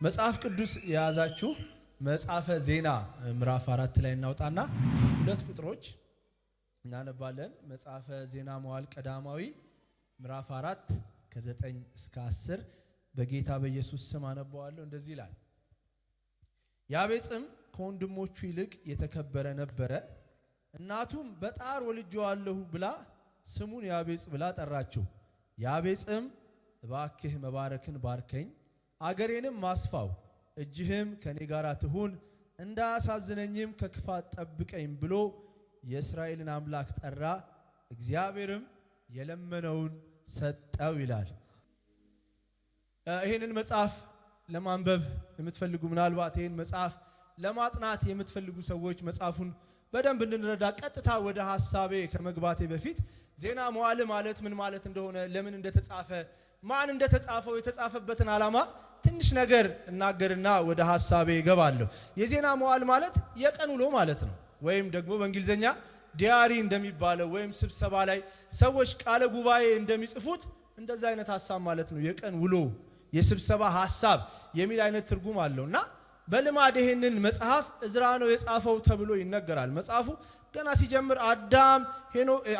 መጽሐፍ ቅዱስ የያዛችሁ መጽሐፈ ዜና ምዕራፍ 4 ላይ እናውጣና ሁለት ቁጥሮች እናነባለን። መጽሐፈ ዜና መዋዕል ቀዳማዊ ምዕራፍ 4 ከ9 እስከ 10 በጌታ በኢየሱስ ስም አነባዋለሁ። እንደዚህ ይላል። ያቤጽም ከወንድሞቹ ይልቅ የተከበረ ነበረ። እናቱም በጣር ወልጄዋለሁ ብላ ስሙን ያቤጽ ብላ ጠራችው። ያቤጽም እባክህ መባረክን ባርከኝ፣ አገሬንም ማስፋው፣ እጅህም ከኔ ጋር ትሁን፣ እንዳያሳዝነኝም ከክፋት ጠብቀኝ ብሎ የእስራኤልን አምላክ ጠራ። እግዚአብሔርም የለመነውን ሰጠው ይላል። ይሄንን መጽሐፍ ለማንበብ የምትፈልጉ ምናልባት ይሄን መጽሐፍ ለማጥናት የምትፈልጉ ሰዎች መጽሐፉን በደንብ እንድንረዳ ቀጥታ ወደ ሐሳቤ ከመግባቴ በፊት ዜና መዋዕል ማለት ምን ማለት እንደሆነ፣ ለምን እንደተጻፈ፣ ማን እንደተጻፈው፣ የተጻፈበትን ዓላማ ትንሽ ነገር እናገርና ወደ ሐሳቤ እገባለሁ። የዜና መዋዕል ማለት የቀን ውሎ ማለት ነው። ወይም ደግሞ በእንግሊዘኛ ዲያሪ እንደሚባለው ወይም ስብሰባ ላይ ሰዎች ቃለ ጉባኤ እንደሚጽፉት እንደዛ አይነት ሐሳብ ማለት ነው። የቀን ውሎ፣ የስብሰባ ሐሳብ የሚል አይነት ትርጉም አለውና በልማድ ይሄንን መጽሐፍ እዝራ ነው የጻፈው ተብሎ ይነገራል። መጽሐፉ ገና ሲጀምር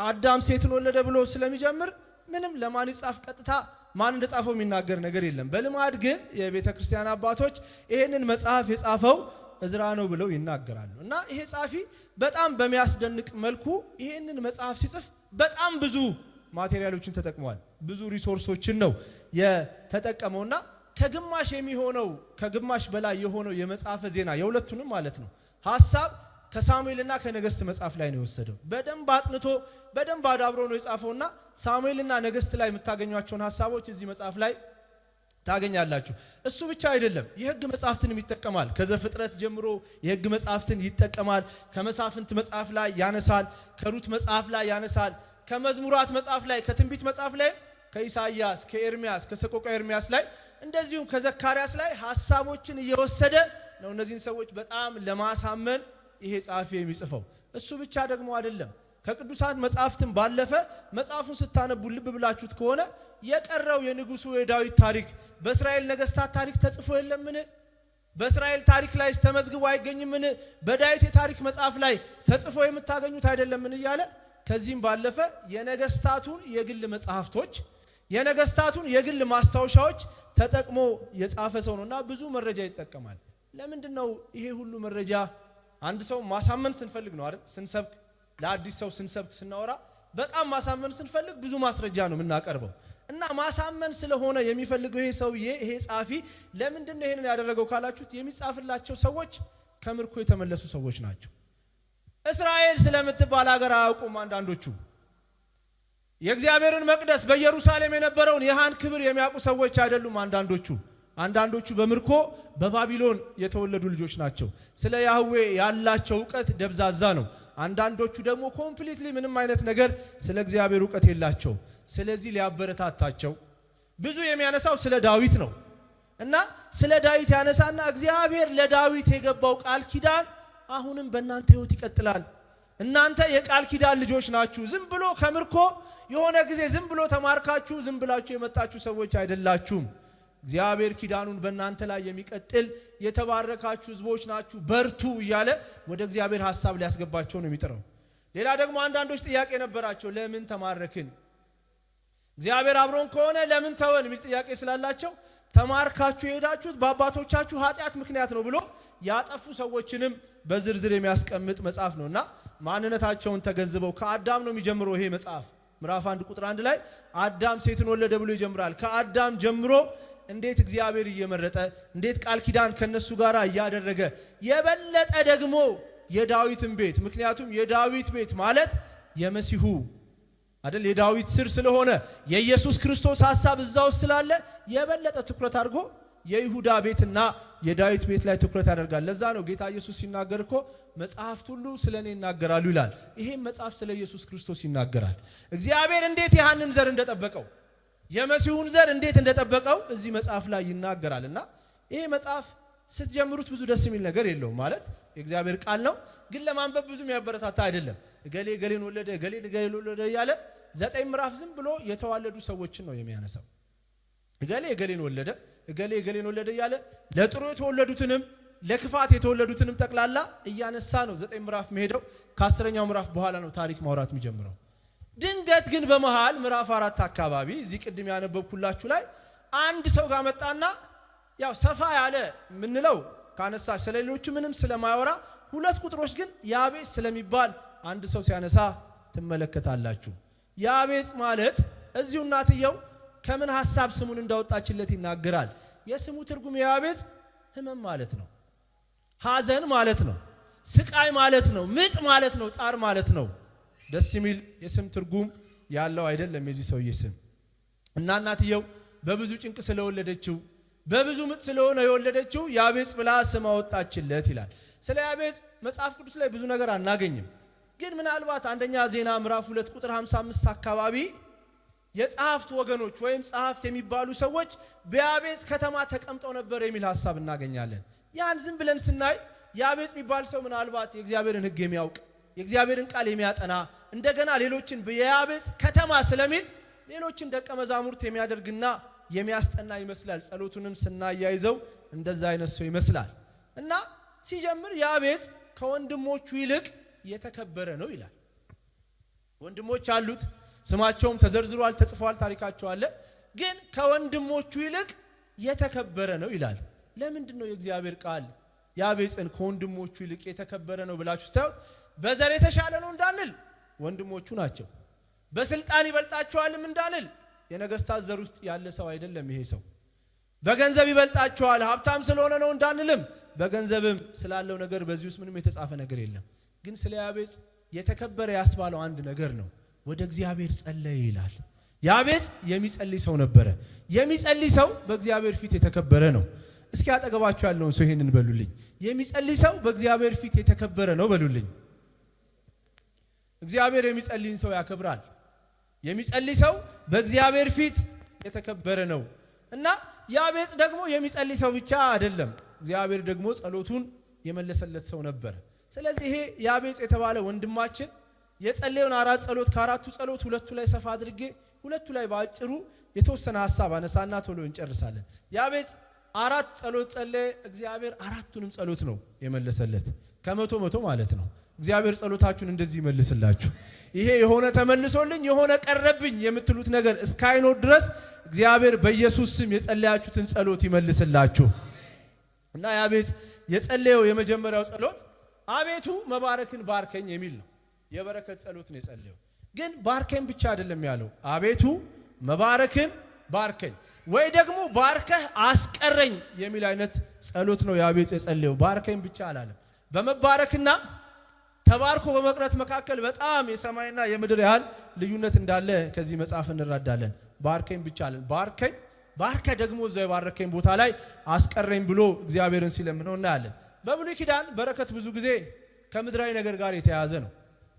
አዳም ሴትን ወለደ ብሎ ስለሚጀምር ምንም ለማን ይጻፍ ቀጥታ ማን እንደጻፈው የሚናገር ነገር የለም። በልማድ ግን የቤተ ክርስቲያን አባቶች ይሄንን መጽሐፍ የጻፈው እዝራ ነው ብለው ይናገራሉ። እና ይሄ ጻፊ በጣም በሚያስደንቅ መልኩ ይሄንን መጽሐፍ ሲጽፍ በጣም ብዙ ማቴሪያሎችን ተጠቅሟል። ብዙ ሪሶርሶችን ነው የተጠቀመውና ከግማሽ የሚሆነው ከግማሽ በላይ የሆነው የመጽሐፈ ዜና የሁለቱንም ማለት ነው ሐሳብ ከሳሙኤልና ከነገሥት መጽሐፍ ላይ ነው የወሰደው። በደንብ አጥንቶ በደንብ አዳብሮ ነው የጻፈውና ሳሙኤልና ነገሥት ላይ የምታገኟቸውን ሐሳቦች እዚህ መጽሐፍ ላይ ታገኛላችሁ። እሱ ብቻ አይደለም፣ የሕግ መጽሐፍትንም ይጠቀማል። ከዘፍጥረት ጀምሮ የሕግ መጽሐፍትን ይጠቀማል። ከመሳፍንት መጽሐፍ ላይ ያነሳል፣ ከሩት መጽሐፍ ላይ ያነሳል፣ ከመዝሙራት መጽሐፍ ላይ፣ ከትንቢት መጽሐፍ ላይ፣ ከኢሳይያስ፣ ከኤርሚያስ፣ ከሰቆቃ ኤርሚያስ ላይ እንደዚሁም ከዘካርያስ ላይ ሐሳቦችን እየወሰደ ነው እነዚህን ሰዎች በጣም ለማሳመን ይሄ ጻፊ የሚጽፈው። እሱ ብቻ ደግሞ አይደለም፣ ከቅዱሳት መጽሐፍትን ባለፈ መጽሐፉን ስታነቡ ልብ ብላችሁት ከሆነ የቀረው የንጉሱ የዳዊት ታሪክ በእስራኤል ነገሥታት ታሪክ ተጽፎ የለምን? በእስራኤል ታሪክ ላይ ተመዝግቦ አይገኝምን? በዳዊት የታሪክ መጽሐፍ ላይ ተጽፎ የምታገኙት አይደለምን? እያለ ከዚህም ባለፈ የነገሥታቱን የግል መጽሐፍቶች፣ የነገሥታቱን የግል ማስታወሻዎች ተጠቅሞ የጻፈ ሰው ነውና ብዙ መረጃ ይጠቀማል። ለምንድነው ይሄ ሁሉ መረጃ? አንድ ሰው ማሳመን ስንፈልግ ነው አይደል? ስንሰብክ፣ ለአዲስ ሰው ስንሰብክ ስናወራ በጣም ማሳመን ስንፈልግ ብዙ ማስረጃ ነው የምናቀርበው። እና ማሳመን ስለሆነ የሚፈልገው ይሄ ሰውዬ ይሄ ጻፊ ለምንድነው ይሄንን ያደረገው ካላችሁት የሚጻፍላቸው ሰዎች ከምርኮ የተመለሱ ሰዎች ናቸው። እስራኤል ስለምትባል ሀገር አያውቁም አንዳንዶቹ። የእግዚአብሔርን መቅደስ በኢየሩሳሌም የነበረውን የሃን ክብር የሚያውቁ ሰዎች አይደሉም አንዳንዶቹ በምርኮ በባቢሎን የተወለዱ ልጆች ናቸው። ስለ ያህዌ ያላቸው ዕውቀት ደብዛዛ ነው። አንዳንዶቹ ደግሞ ኮምፕሊትሊ ምንም አይነት ነገር ስለ እግዚአብሔር ዕውቀት የላቸው። ስለዚህ ሊያበረታታቸው ብዙ የሚያነሳው ስለ ዳዊት ነው እና ስለ ዳዊት ያነሳና እግዚአብሔር ለዳዊት የገባው ቃል ኪዳን አሁንም በእናንተ ሕይወት ይቀጥላል። እናንተ የቃል ኪዳን ልጆች ናችሁ። ዝም ብሎ ከምርኮ የሆነ ጊዜ ዝም ብሎ ተማርካችሁ ዝም ብላችሁ የመጣችሁ ሰዎች አይደላችሁም። እግዚአብሔር ኪዳኑን በእናንተ ላይ የሚቀጥል የተባረካችሁ ሕዝቦች ናችሁ፣ በርቱ እያለ ወደ እግዚአብሔር ሐሳብ ሊያስገባቸው ነው የሚጥረው። ሌላ ደግሞ አንዳንዶች ጥያቄ ነበራቸው። ለምን ተማረክን? እግዚአብሔር አብሮን ከሆነ ለምን ተወን የሚል ጥያቄ ስላላቸው ተማርካችሁ የሄዳችሁት በአባቶቻችሁ ኃጢአት ምክንያት ነው ብሎ ያጠፉ ሰዎችንም በዝርዝር የሚያስቀምጥ መጽሐፍ ነውና ማንነታቸውን ተገንዝበው ከአዳም ነው የሚጀምረው ይሄ መጽሐፍ። ምዕራፍ 1 ቁጥር 1 ላይ አዳም ሴትን ወለደ ብሎ ይጀምራል። ከአዳም ጀምሮ እንዴት እግዚአብሔር እየመረጠ እንዴት ቃል ኪዳን ከነሱ ጋር እያደረገ የበለጠ ደግሞ የዳዊትን ቤት፣ ምክንያቱም የዳዊት ቤት ማለት የመሲሁ አይደል የዳዊት ስር ስለሆነ የኢየሱስ ክርስቶስ ሐሳብ እዛው ስላለ የበለጠ ትኩረት አድርጎ የይሁዳ ቤትና የዳዊት ቤት ላይ ትኩረት ያደርጋል። ለዛ ነው ጌታ ኢየሱስ ሲናገር እኮ መጽሐፍት ሁሉ ስለኔ ይናገራሉ ይላል። ይሄም መጽሐፍ ስለ ኢየሱስ ክርስቶስ ይናገራል። እግዚአብሔር እንዴት ያንን ዘር እንደጠበቀው የመሲሁን ዘር እንዴት እንደጠበቀው እዚህ መጽሐፍ ላይ ይናገራልና ይሄ መጽሐፍ ስትጀምሩት ብዙ ደስ የሚል ነገር የለውም። ማለት የእግዚአብሔር ቃል ነው፣ ግን ለማንበብ ብዙ የሚያበረታታ አይደለም። እገሌ ገሌን ወለደ፣ ገሌ ገሌን ወለደ እያለ 9 ምዕራፍ ዝም ብሎ የተዋለዱ ሰዎችን ነው የሚያነሳው። እገሌ ገሌን ወለደ፣ እገሌ እገሌን ወለደ እያለ ለጥሩ የተወለዱትንም ለክፋት የተወለዱትንም ጠቅላላ እያነሳ ነው 9 ምዕራፍ መሄደው። ከ10ኛው ምዕራፍ በኋላ ነው ታሪክ ማውራት የሚጀምረው። ድንገት ግን በመሃል ምዕራፍ 4 አካባቢ እዚህ ቅድም ያነበብኩላችሁ ላይ አንድ ሰው ጋር መጣና ያው ሰፋ ያለ ምንለው ካነሳ ስለሌሎቹ ምንም ስለማያወራ 2 ቁጥሮች ግን ያቤጽ ስለሚባል አንድ ሰው ሲያነሳ ትመለከታላችሁ። ያቤጽ ማለት እዚሁ እናትየው ከምን ሐሳብ ስሙን እንዳወጣችለት ይናገራል። የስሙ ትርጉም ያቤጽ ህመም ማለት ነው፣ ሐዘን ማለት ነው፣ ስቃይ ማለት ነው፣ ምጥ ማለት ነው፣ ጣር ማለት ነው። ደስ የሚል የስም ትርጉም ያለው አይደለም የዚህ ሰውዬ ስም። እና እናትየው በብዙ ጭንቅ ስለወለደችው በብዙ ምጥ ስለሆነ የወለደችው ያቤጽ ብላ ስም አወጣችለት ይላል። ስለ ያቤጽ መጽሐፍ ቅዱስ ላይ ብዙ ነገር አናገኝም። ግን ምናልባት አንደኛ ዜና ምዕራፍ 2 ቁጥር 55 አካባቢ የጸሐፍት ወገኖች ወይም ጸሐፍት የሚባሉ ሰዎች በያቤጽ ከተማ ተቀምጠው ነበር የሚል ሐሳብ እናገኛለን። ያን ዝም ብለን ስናይ ያቤጽ የሚባል ሰው ምናልባት የእግዚአብሔርን ሕግ የሚያውቅ የእግዚአብሔርን ቃል የሚያጠና እንደገና ሌሎችን በያቤጽ ከተማ ስለሚል ሌሎችን ደቀ መዛሙርት የሚያደርግና የሚያስጠና ይመስላል። ጸሎቱንም ስናያይዘው እንደዛ አይነት ሰው ይመስላል። እና ሲጀምር ያቤጽ ከወንድሞቹ ይልቅ የተከበረ ነው ይላል። ወንድሞች አሉት፣ ስማቸውም ተዘርዝሯል፣ ተጽፏል፣ ታሪካቸው አለ። ግን ከወንድሞቹ ይልቅ የተከበረ ነው ይላል። ለምንድን ነው የእግዚአብሔር ቃል ያቤጽን ከወንድሞቹ ይልቅ የተከበረ ነው ብላችሁ ስታዩት በዘር የተሻለ ነው እንዳንል ወንድሞቹ ናቸው። በስልጣን ይበልጣቸዋልም እንዳንል የነገስታት ዘር ውስጥ ያለ ሰው አይደለም ይሄ ሰው። በገንዘብ ይበልጣቸዋል ሀብታም ስለሆነ ነው እንዳንልም በገንዘብም ስላለው ነገር በዚህ ውስጥ ምንም የተጻፈ ነገር የለም። ግን ስለ ያቤጽ የተከበረ ያስባለው አንድ ነገር ነው። ወደ እግዚአብሔር ጸለየ ይላል። ያቤጽ የሚጸልይ ሰው ነበረ። የሚጸልይ ሰው በእግዚአብሔር ፊት የተከበረ ነው። እስኪ አጠገባችሁ ያለውን ሰው ይሄንን በሉልኝ። የሚጸልይ ሰው በእግዚአብሔር ፊት የተከበረ ነው በሉልኝ። እግዚአብሔር የሚጸልይን ሰው ያከብራል። የሚጸልይ ሰው በእግዚአብሔር ፊት የተከበረ ነው። እና ያቤጽ ደግሞ የሚጸልይ ሰው ብቻ አይደለም፣ እግዚአብሔር ደግሞ ጸሎቱን የመለሰለት ሰው ነበር። ስለዚህ ይሄ ያቤጽ የተባለ ወንድማችን የጸለየውን 4 ጸሎት ከ4ቱ ጸሎት 2ቱ ላይ ሰፋ አድርጌ 2ቱ ላይ ባጭሩ የተወሰነ ሐሳብ አነሳና ቶሎ እንጨርሳለን። ያቤጽ 4 ጸሎት ጸለየ። እግዚአብሔር 4ቱንም ጸሎት ነው የመለሰለት። ከ100 ማለት ነው። እግዚአብሔር ጸሎታችሁን እንደዚህ ይመልስላችሁ። ይሄ የሆነ ተመልሶልኝ የሆነ ቀረብኝ የምትሉት ነገር እስካይኖር ድረስ እግዚአብሔር በኢየሱስ ስም የጸለያችሁትን ጸሎት ይመልስላችሁ። እና ያቤጽ የጸለየው የመጀመሪያው ጸሎት አቤቱ መባረክን ባርከኝ የሚል ነው። የበረከት ጸሎት ነው የጸለየው። ግን ባርከኝ ብቻ አይደለም ያለው፣ አቤቱ መባረክን ባርከኝ ወይ ደግሞ ባርከህ አስቀረኝ የሚል አይነት ጸሎት ነው ያቤጽ የጸለየው። ባርከኝ ብቻ አላለም። በመባረክና ተባርኮ በመቅረት መካከል በጣም የሰማይና የምድር ያህል ልዩነት እንዳለ ከዚህ መጽሐፍ እንረዳለን። ባርከኝ ብቻ አለን። ባርከኝ ባርከ ደግሞ እዛው የባረከኝ ቦታ ላይ አስቀረኝ ብሎ እግዚአብሔርን ሲለምነው እናያለን። በብሉይ ኪዳን በረከት ብዙ ጊዜ ከምድራዊ ነገር ጋር የተያያዘ ነው።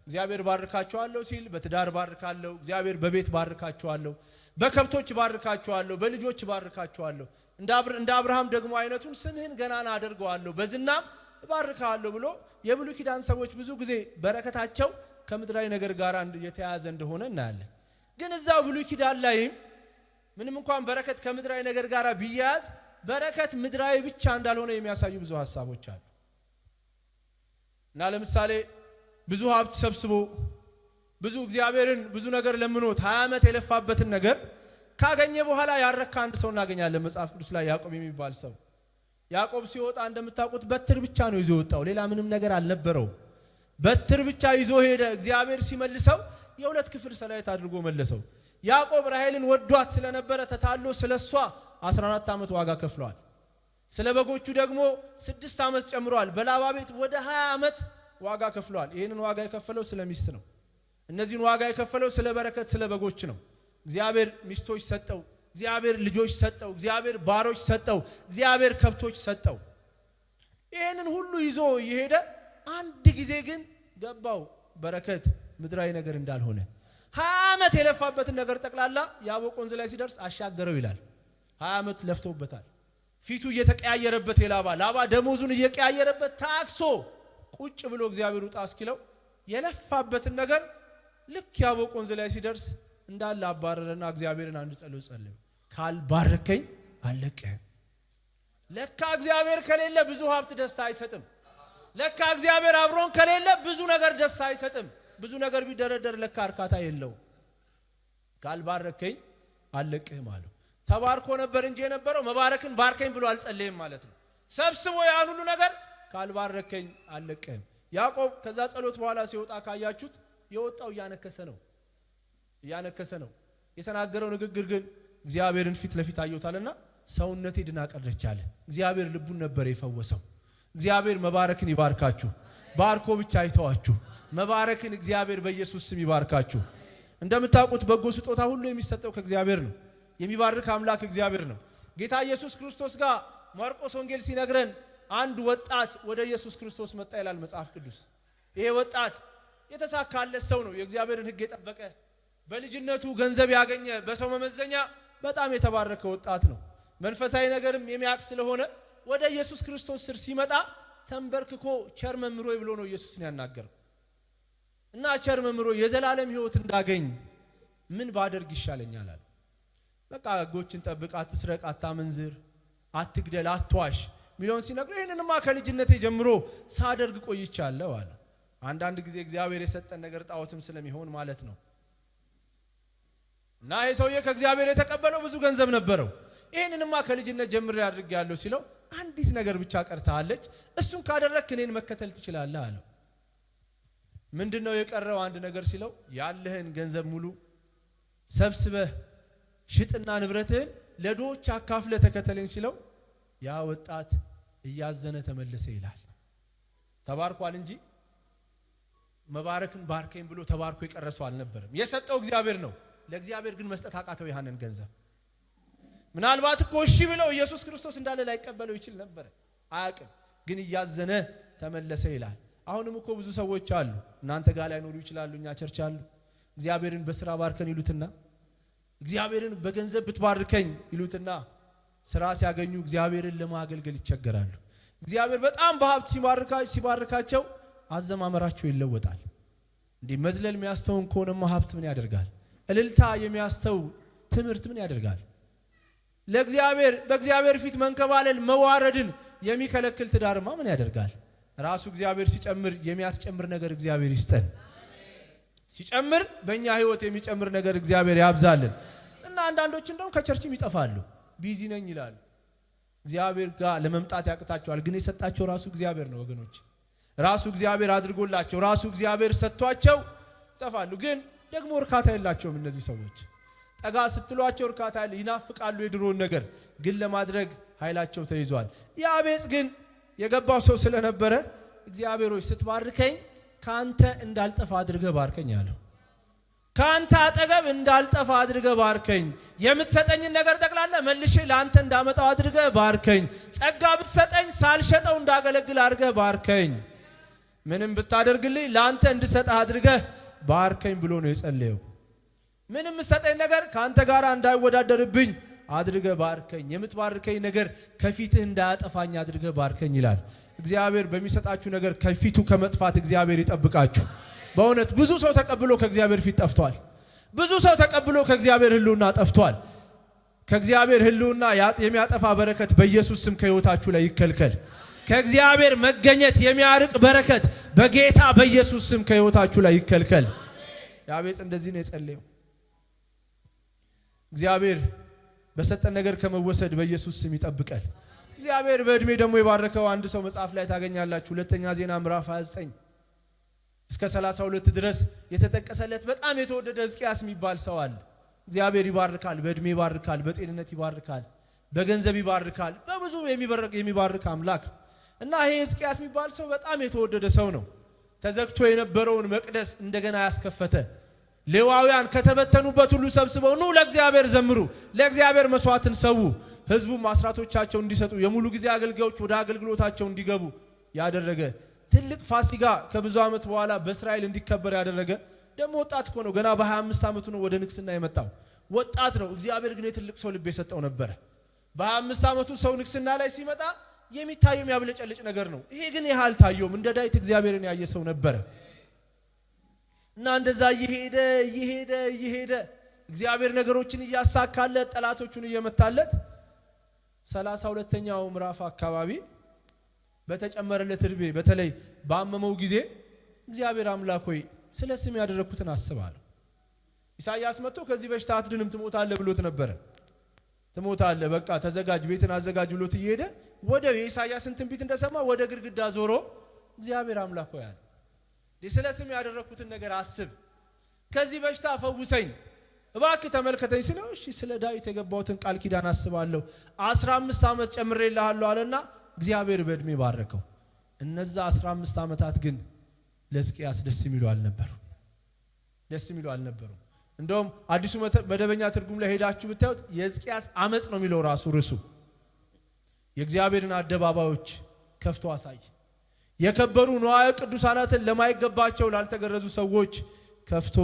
እግዚአብሔር ባርካቸዋለሁ ሲል በትዳር ባርካለሁ፣ እግዚአብሔር በቤት ባርካቸዋለሁ፣ በከብቶች ባርካቸዋለሁ፣ በልጆች ባርካቸዋለሁ፣ እንደ አብርሃም ደግሞ አይነቱን ስምህን ገናና አደርገዋለሁ፣ በዝናም ባርካለሁ ብሎ የብሉይ ኪዳን ሰዎች ብዙ ጊዜ በረከታቸው ከምድራዊ ነገር ጋር የተያያዘ እንደሆነ እናያለን። ግን እዛው ብሉይ ኪዳን ላይም ምንም እንኳን በረከት ከምድራዊ ነገር ጋር ቢያያዝ በረከት ምድራዊ ብቻ እንዳልሆነ የሚያሳዩ ብዙ ሐሳቦች አሉ። እና ለምሳሌ ብዙ ሀብት ሰብስቦ ብዙ እግዚአብሔርን ብዙ ነገር ለምኖት 20 ዓመት የለፋበትን ነገር ካገኘ በኋላ ያረካ አንድ ሰው እናገኛለን መጽሐፍ ቅዱስ ላይ ያዕቆብ የሚባል ሰው። ያዕቆብ ሲወጣ እንደምታውቁት በትር ብቻ ነው ይዞ ወጣው፣ ሌላ ምንም ነገር አልነበረው። በትር ብቻ ይዞ ሄደ። እግዚአብሔር ሲመልሰው የ2 ክፍል ሰላይት አድርጎ መለሰው። ያዕቆብ ራሔልን ወዷት ስለነበረ ተታሎ ስለሷ 14 ዓመት ዋጋ ከፍሏል። ስለ በጎቹ ደግሞ 6 ዓመት ጨምሯል። በላባ ቤት ወደ 20 ዓመት ዋጋ ከፍሏል። ይሄንን ዋጋ የከፈለው ስለ ሚስት ነው። እነዚህን ዋጋ የከፈለው ስለ በረከት ስለ በጎች ነው። እግዚአብሔር ሚስቶች ሰጠው፣ እግዚአብሔር ልጆች ሰጠው፣ እግዚአብሔር ባሮች ሰጠው፣ እግዚአብሔር ከብቶች ሰጠው። ይሄንን ሁሉ ይዞ የሄደ አንድ ጊዜ ግን ገባው በረከት ምድራዊ ነገር እንዳልሆነ። 20 ዓመት የለፋበትን ነገር ጠቅላላ ያቦቅ ወንዝ ላይ ሲደርስ አሻገረው ይላል። 20 ዓመት ለፍቶበታል። ፊቱ እየተቀያየረበት ላባ ደሞዙን እየቀያየረበት ታክሶ ቁጭ ብሎ እግዚአብሔር ውጣ እስኪለው የለፋበትን ነገር ልክ ያቦቅ ወንዝ ላይ ሲደርስ እንዳለ አባረረና እግዚአብሔርን አንድ ጸሎት ጸለየ። ካልባረከኝ አለቀህም፣ ለካ እግዚአብሔር ከሌለ ብዙ ሀብት ደስታ አይሰጥም። ለካ እግዚአብሔር አብሮን ከሌለ ብዙ ነገር ደስታ አይሰጥም። ብዙ ነገር ቢደረደር ለካ እርካታ የለው። ካልባረከኝ አልለቅህም አለው። ተባርኮ ነበር እንጂ የነበረው መባረክን ባርከኝ ብሎ አልጸለየም ማለት ነው። ሰብስቦ ያን ሁሉ ነገር ካልባረከኝ አልለቅህም። ያዕቆብ ከዛ ጸሎት በኋላ ሲወጣ ካያችሁት የወጣው እያነከሰ ነው። የተናገረው ንግግር ግን እግዚአብሔርን ፊት ለፊት አየውታልና ሰውነቴ ድና ቀረች አለ። እግዚአብሔር ልቡን ነበር የፈወሰው። እግዚአብሔር መባረክን ይባርካችሁ። ባርኮ ብቻ አይተዋችሁ። መባረክን እግዚአብሔር በኢየሱስ ስም ይባርካችሁ። እንደምታውቁት በጎ ስጦታ ሁሉ የሚሰጠው ከእግዚአብሔር ነው። የሚባርክ አምላክ እግዚአብሔር ነው። ጌታ ኢየሱስ ክርስቶስ ጋር ማርቆስ ወንጌል ሲነግረን አንድ ወጣት ወደ ኢየሱስ ክርስቶስ መጣ ይላል መጽሐፍ ቅዱስ። ይሄ ወጣት የተሳካለት ሰው ነው። የእግዚአብሔርን ሕግ የጠበቀ በልጅነቱ ገንዘብ ያገኘ በሰው መመዘኛ በጣም የተባረከ ወጣት ነው። መንፈሳዊ ነገርም የሚያውቅ ስለሆነ ወደ ኢየሱስ ክርስቶስ ስር ሲመጣ ተንበርክኮ ቸር መምህሮይ ብሎ ነው ኢየሱስን ያናገረው። እና ቸር መምህሮይ የዘላለም ሕይወት እንዳገኝ ምን ባደርግ ይሻለኛል አለ። በቃ ሕጎችን ጠብቅ፣ አትስረቅ፣ አታመንዝር፣ አትግደል፣ አትዋሽ ሚሊዮን ሲነግረው ይሄንንማ ከልጅነቴ ጀምሮ ሳደርግ ቆይቻለሁ አለ። አንዳንድ ጊዜ እግዚአብሔር የሰጠን ነገር ጣዖትም ስለሚሆን ማለት ነው። እና ይሄ ሰውዬ ከእግዚአብሔር የተቀበለው ብዙ ገንዘብ ነበረው። ይሄንንማ ከልጅነት ጀምሬ አድርጌያለሁ ሲለው አንዲት ነገር ብቻ ቀርታለች፣ እሱን ካደረክ እኔን መከተል ትችላለህ አለው። ምንድነው የቀረው አንድ ነገር ሲለው ያለህን ገንዘብ ሙሉ ሰብስበህ ሽጥና ንብረትህን ለድሆች አካፍለህ ተከተለኝ ሲለው ያ ወጣት እያዘነ ተመለሰ ይላል። ተባርኳል እንጂ መባረክን ባርከኝ ብሎ ተባርኮ የቀረሰው አልነበረም። የሰጠው እግዚአብሔር ነው። ለእግዚአብሔር ግን መስጠት አቃተው ያንን ገንዘብ። ምናልባት እኮ እሺ ብለው ኢየሱስ ክርስቶስ እንዳለ ላይቀበለው ይችል ነበር፣ አያውቅም። ግን እያዘነ ተመለሰ ይላል። አሁንም እኮ ብዙ ሰዎች አሉ፣ እናንተ ጋር ላይ ኖሩ ይችላሉ፣ እኛ ቸርች አሉ። እግዚአብሔርን በስራ ባርከን ይሉትና እግዚአብሔርን በገንዘብ ብትባርከኝ ይሉትና ስራ ሲያገኙ እግዚአብሔርን ለማገልገል ይቸገራሉ። እግዚአብሔር በጣም በሀብት ሲባርካቸው አዘማመራቸው ይለወጣል። እንዴ መዝለል የሚያስተውን ከሆነማ ሀብት ምን ያደርጋል? እልልታ የሚያስተው ትምህርት ምን ያደርጋል? ለእግዚአብሔር በእግዚአብሔር ፊት መንከባለል መዋረድን የሚከለክል ትዳርማ ምን ያደርጋል? ራሱ እግዚአብሔር ሲጨምር የሚያስጨምር ነገር እግዚአብሔር ይስጠን። ሲጨምር በእኛ ህይወት የሚጨምር ነገር እግዚአብሔር ያብዛልን። እና አንዳንዶች እንደውም ከቸርችም ይጠፋሉ፣ ቢዚ ነኝ ይላሉ። እግዚአብሔር ጋር ለመምጣት ያቅታቸዋል። ግን የሰጣቸው ራሱ እግዚአብሔር ነው ወገኖች። ራሱ እግዚአብሔር አድርጎላቸው ራሱ እግዚአብሔር ሰጥቷቸው ይጠፋሉ። ግን ደግሞ እርካታ የላቸውም እነዚህ ሰዎች። ጠጋ ስትሏቸው እርካታ ይናፍቃሉ የድሮውን ነገር፣ ግን ለማድረግ ኃይላቸው ተይዟል። ያቤጽ ግን የገባው ሰው ስለነበረ እግዚአብሔር ሆይ ስትባርከኝ ካንተ እንዳልጠፋ አድርገህ ባርከኝ አለው። ካንተ አጠገብ እንዳልጠፋ አድርገህ ባርከኝ፣ የምትሰጠኝን ነገር ጠቅላላ መልሼ ላንተ እንዳመጣው አድርገህ ባርከኝ፣ ጸጋ ብትሰጠኝ ሳልሸጠው እንዳገለግል አድርገህ ባርከኝ፣ ምንም ብታደርግልኝ ላንተ እንድሰጥህ አድርገህ ባርከኝ ብሎ ነው የጸለየው። ምንም ሰጠኝ ነገር ካንተ ጋር እንዳይወዳደርብኝ አድርገህ ባርከኝ፣ የምትባርከኝ ነገር ከፊትህ እንዳያጠፋኝ አድርገህ ባርከኝ ይላል። እግዚአብሔር በሚሰጣችሁ ነገር ከፊቱ ከመጥፋት እግዚአብሔር ይጠብቃችሁ። በእውነት ብዙ ሰው ተቀብሎ ከእግዚአብሔር ፊት ጠፍቷል። ብዙ ሰው ተቀብሎ ከእግዚአብሔር ሕልውና ጠፍቷል። ከእግዚአብሔር ሕልውና የሚያጠፋ በረከት በኢየሱስ ስም ከሕይወታችሁ ላይ ይከልከል። ከእግዚአብሔር መገኘት የሚያርቅ በረከት በጌታ በኢየሱስ ስም ከሕይወታችሁ ላይ ይከልከል። ያቤጽ እንደዚህ ነው የጸለየው። እግዚአብሔር በሰጠን ነገር ከመወሰድ በኢየሱስ ስም ይጠብቀል። እግዚአብሔር በእድሜ ደግሞ የባረከው አንድ ሰው መጽሐፍ ላይ ታገኛላችሁ። ሁለተኛ ዜና ምዕራፍ 29 እስከ 32 ድረስ የተጠቀሰለት በጣም የተወደደ ሕዝቅያስ የሚባል ሰው አለ። እግዚአብሔር ይባርካል፣ በእድሜ ይባርካል፣ በጤንነት ይባርካል፣ በገንዘብ ይባርካል፣ በብዙ የሚባርክ አምላክ እና ይሄ ሕዝቅያስ የሚባል ሰው በጣም የተወደደ ሰው ነው። ተዘግቶ የነበረውን መቅደስ እንደገና ያስከፈተ፣ ሌዋውያን ከተበተኑበት ሁሉ ሰብስበው ኑ ለእግዚአብሔር ዘምሩ፣ ለእግዚአብሔር መስዋዕትን ሰው፣ ህዝቡም አስራቶቻቸው እንዲሰጡ፣ የሙሉ ጊዜ አገልጋዮች ወደ አገልግሎታቸው እንዲገቡ ያደረገ ትልቅ ፋሲካ ከብዙ ዓመት በኋላ በእስራኤል እንዲከበር ያደረገ ደግሞ ወጣት እኮ ነው። ገና በ25 ዓመቱ ነው ወደ ንግስና የመጣው ወጣት ነው። እግዚአብሔር ግን የትልቅ ሰው ልብ የሰጠው ነበር። በ25 ዓመቱ ሰው ንግስና ላይ ሲመጣ የሚታየው የሚያብለጨልጭ ነገር ነው። ይሄ ግን ይህ አልታየውም። እንደ ዳዊት እግዚአብሔርን ያየ ሰው ነበር እና እንደዛ እየሄደ እግዚአብሔር ነገሮችን እያሳካለት ጠላቶቹን እየመታለት 32ኛው ምዕራፍ አካባቢ በተጨመረለት እድሜ በተለይ ባመመው ጊዜ እግዚአብሔር አምላክ ሆይ ስለ ስም ያደረኩትን አስባለሁ። ኢሳይያስ መጥቶ ከዚህ በሽታ አትድንም ትሞታለህ ብሎት ነበር። ትሞታለህ በቃ ተዘጋጅ ቤትን አዘጋጅ ብሎት እየሄደ ወደ የኢሳይያስን ትንቢት እንደሰማ ወደ ግድግዳ ዞሮ እግዚአብሔር አምላክ ሆይ አለ ስለ ስም ያደረኩትን ነገር አስብ፣ ከዚህ በሽታ ፈውሰኝ እባክህ ተመልከተኝ ሲለው እሺ ስለ ዳዊት የገባውትን ቃል ኪዳን አስባለሁ 15 ዓመት ጨምሬልሃለሁ አለና እግዚአብሔር በእድሜ ባረከው። እነዛ 15 ዓመታት ግን ለሕዝቅያስ ደስ የሚሉ አልነበሩ። እንደውም አዲሱ መደበኛ ትርጉም ላይ ሄዳችሁ ብታዩት የሕዝቅያስ አመጽ ነው የሚለው ራሱ ርሱ። የእግዚአብሔርን አደባባዮች ከፍቶ አሳየ። የከበሩ ንዋየ ቅዱሳናትን ለማይገባቸው ላልተገረዙ ሰዎች ከፍቶ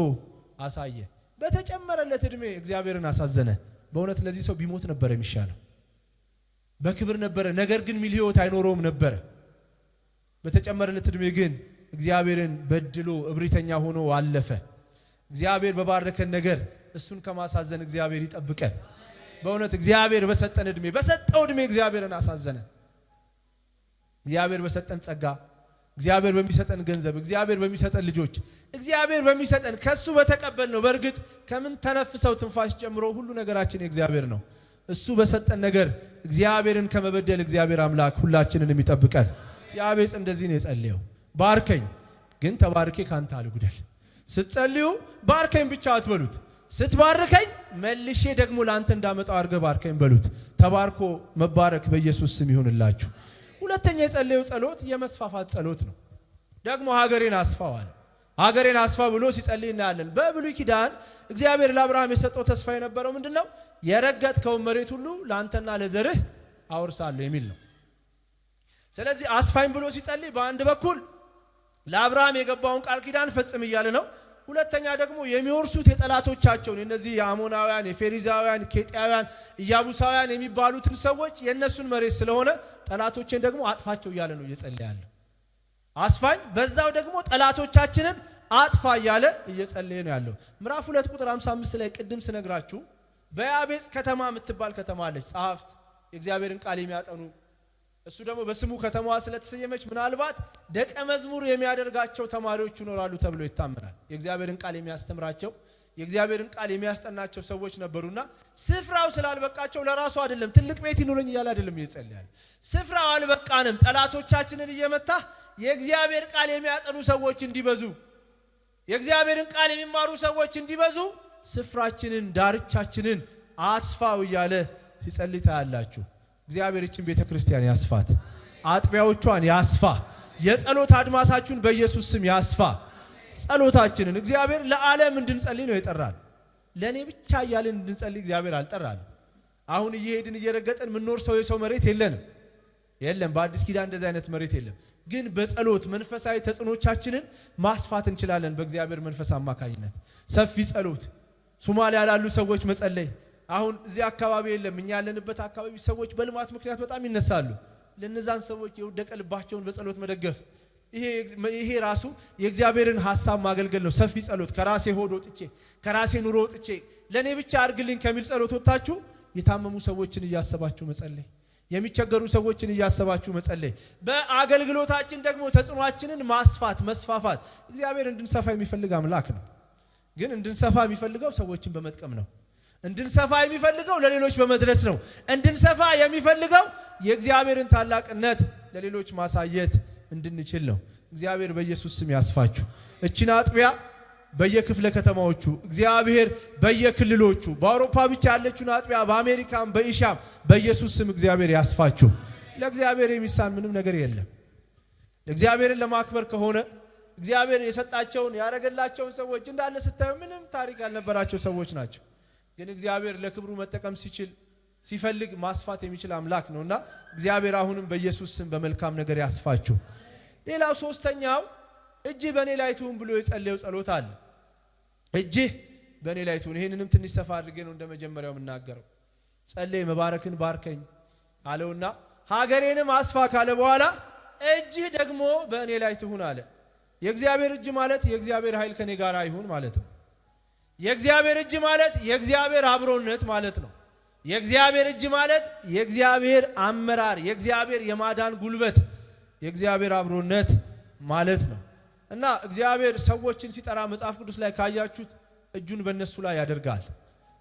አሳየ። በተጨመረለት እድሜ እግዚአብሔርን አሳዘነ። በእውነት ለዚህ ሰው ቢሞት ነበር የሚሻለው፣ በክብር ነበር፣ ነገር ግን ሚል ህይወት አይኖረውም ነበር። በተጨመረለት እድሜ ግን እግዚአብሔርን በድሎ እብሪተኛ ሆኖ አለፈ። እግዚአብሔር በባረከን ነገር እሱን ከማሳዘን እግዚአብሔር ይጠብቀን። በእውነት እግዚአብሔር በሰጠን እድሜ በሰጠው እድሜ እግዚአብሔርን አሳዘነ። እግዚአብሔር በሰጠን ጸጋ፣ እግዚአብሔር በሚሰጠን ገንዘብ፣ እግዚአብሔር በሚሰጠን ልጆች፣ እግዚአብሔር በሚሰጠን ከሱ በተቀበል ነው። በእርግጥ ከምን ተነፍሰው ትንፋሽ ጨምሮ ሁሉ ነገራችን የእግዚአብሔር ነው። እሱ በሰጠን ነገር እግዚአብሔርን ከመበደል እግዚአብሔር አምላክ ሁላችንን የሚጠብቀን። ያቤጽ እንደዚህ ነው የጸለየው፣ ባርከኝ ግን ተባርኬ ካንተ አልጉደል። ስትጸልዩ ባርከኝ ብቻ አትበሉት፣ ስትባርከኝ መልሼ ደግሞ ላንተ እንዳመጣው አርገ ባርከኝ በሉት። ተባርኮ መባረክ በኢየሱስ ስም ይሁንላችሁ። ሁለተኛ የጸለየው ጸሎት የመስፋፋት ጸሎት ነው። ደግሞ ሀገሬን አስፋው አለ። ሀገሬን አስፋ ብሎ ሲጸልይ እናያለን። በብሉይ ኪዳን እግዚአብሔር ለአብርሃም የሰጠው ተስፋ የነበረው ምንድነው? የረገጥከውን መሬት ሁሉ ላንተና ለዘርህ አወርሳለሁ የሚል ነው። ስለዚህ አስፋኝ ብሎ ሲጸልይ በአንድ በኩል ለአብርሃም የገባውን ቃል ኪዳን ፈጽም እያለ ነው። ሁለተኛ ደግሞ የሚወርሱት የጠላቶቻቸውን እነዚህ የአሞናውያን፣ የፌሪዛውያን፣ ኬጢያውያን፣ ኢያቡሳውያን የሚባሉትን ሰዎች የነሱን መሬት ስለሆነ ጠላቶችን ደግሞ አጥፋቸው እያለ ነው እየጸለየ ያለው። አስፋኝ በዛው ደግሞ ጠላቶቻችንን አጥፋ እያለ እየጸለየ ነው ያለው። ምዕራፍ 2 ቁጥር 55 ላይ ቅድም ስነግራችሁ በያቤጽ ከተማ የምትባል ከተማ አለች። ጸሐፍት የእግዚአብሔርን ቃል የሚያጠኑ እሱ ደግሞ በስሙ ከተማዋ ስለተሰየመች ምናልባት ደቀ መዝሙር የሚያደርጋቸው ተማሪዎች ይኖራሉ ተብሎ ይታመናል። የእግዚአብሔርን ቃል የሚያስተምራቸው የእግዚአብሔርን ቃል የሚያስጠናቸው ሰዎች ነበሩና ስፍራው ስላልበቃቸው ለራሱ አይደለም ትልቅ ቤት ይኑረኝ እያለ አይደለም ይጸልያል። ስፍራው አልበቃንም፣ ጠላቶቻችንን እየመታ የእግዚአብሔር ቃል የሚያጠኑ ሰዎች እንዲበዙ፣ የእግዚአብሔርን ቃል የሚማሩ ሰዎች እንዲበዙ ስፍራችንን ዳርቻችንን አስፋው እያለ ሲጸልይ ታያላችሁ። እግዚአብሔር እቺን ቤተክርስቲያን ያስፋት፣ አጥቢያዎቿን ያስፋ፣ የጸሎት አድማሳችሁን በኢየሱስ ስም ያስፋ። ጸሎታችንን እግዚአብሔር ለዓለም እንድንጸልይ ነው የጠራን። ለኔ ብቻ እያልን እንድንጸልይ እግዚአብሔር አልጠራን። አሁን እየሄድን እየረገጠን ምንኖር የሰው መሬት የለም። በአዲስ ኪዳን እንደዚህ አይነት መሬት የለም። ግን በጸሎት መንፈሳዊ ተጽኖቻችንን ማስፋት እንችላለን። በእግዚአብሔር መንፈስ አማካኝነት ሰፊ ጸሎት ሶማሊያ ያሉ ሰዎች መጸለይ አሁን እዚህ አካባቢ የለም። እኛ ያለንበት አካባቢ ሰዎች በልማት ምክንያት በጣም ይነሳሉ። ለነዛን ሰዎች የወደቀ ልባቸውን በጸሎት መደገፍ ይሄ ራሱ የእግዚአብሔርን ሐሳብ ማገልገል ነው። ሰፊ ጸሎት ከራሴ ሆድ ወጥቼ ከራሴ ኑሮ ወጥቼ ለኔ ብቻ አድርግልኝ ከሚል ጸሎት ወጣችሁ የታመሙ ሰዎችን እያሰባችሁ መጸለይ፣ የሚቸገሩ ሰዎችን እያሰባችሁ መጸለይ። በአገልግሎታችን ደግሞ ተጽኗችንን መስፋፋት። እግዚአብሔር እንድንሰፋ የሚፈልግ አምላክ ነው። ግን እንድንሰፋ የሚፈልገው ሰዎችን በመጥቀም ነው። እንድንሰፋ የሚፈልገው ለሌሎች በመድረስ ነው። እንድንሰፋ የሚፈልገው የእግዚአብሔርን ታላቅነት ለሌሎች ማሳየት እንድንችል ነው። እግዚአብሔር በኢየሱስ ስም ያስፋችሁ። እቺን አጥቢያ በየክፍለ ከተማዎቹ እግዚአብሔር በየክልሎቹ በአውሮፓ ብቻ ያለችውን አጥቢያ በአሜሪካም በኢሻም በኢየሱስ ስም እግዚአብሔር ያስፋችሁ። ለእግዚአብሔር የሚሳን ምንም ነገር የለም። እግዚአብሔርን ለማክበር ከሆነ እግዚአብሔር የሰጣቸውን ያረገላቸውን ሰዎች እንዳለ ስታዩ ምንም ታሪክ ያልነበራቸው ሰዎች ናቸው። ግን እግዚአብሔር ለክብሩ መጠቀም ሲፈልግ ማስፋት የሚችል አምላክ ነውና እግዚአብሔር አሁንም በኢየሱስ ስም በመልካም ነገር ያስፋችሁ። ሌላው ሶስተኛው እጅ በኔ ላይ ትሁን ብሎ የጸለየው ጸሎት አለ። እጅ በኔ ላይ ትሁን። ይሄንንም ትንሽ ሰፋ አድርጌ ነው እንደመጀመሪያው የምናገረው። ጸለየ መባረክን ባርከኝ አለውና ሀገሬንም አስፋ ካለ በኋላ እጅ ደግሞ በእኔ ላይ ትሁን አለ። የእግዚአብሔር እጅ ማለት የእግዚአብሔር ኃይል ከኔ ጋር ይሁን ማለት ነው። የእግዚአብሔር እጅ ማለት የእግዚአብሔር አብሮነት ማለት ነው። የእግዚአብሔር እጅ ማለት የእግዚአብሔር አመራር፣ የእግዚአብሔር የማዳን ጉልበት፣ የእግዚአብሔር አብሮነት ማለት ነው። እና እግዚአብሔር ሰዎችን ሲጠራ መጽሐፍ ቅዱስ ላይ ካያችሁት እጁን በእነሱ ላይ ያደርጋል።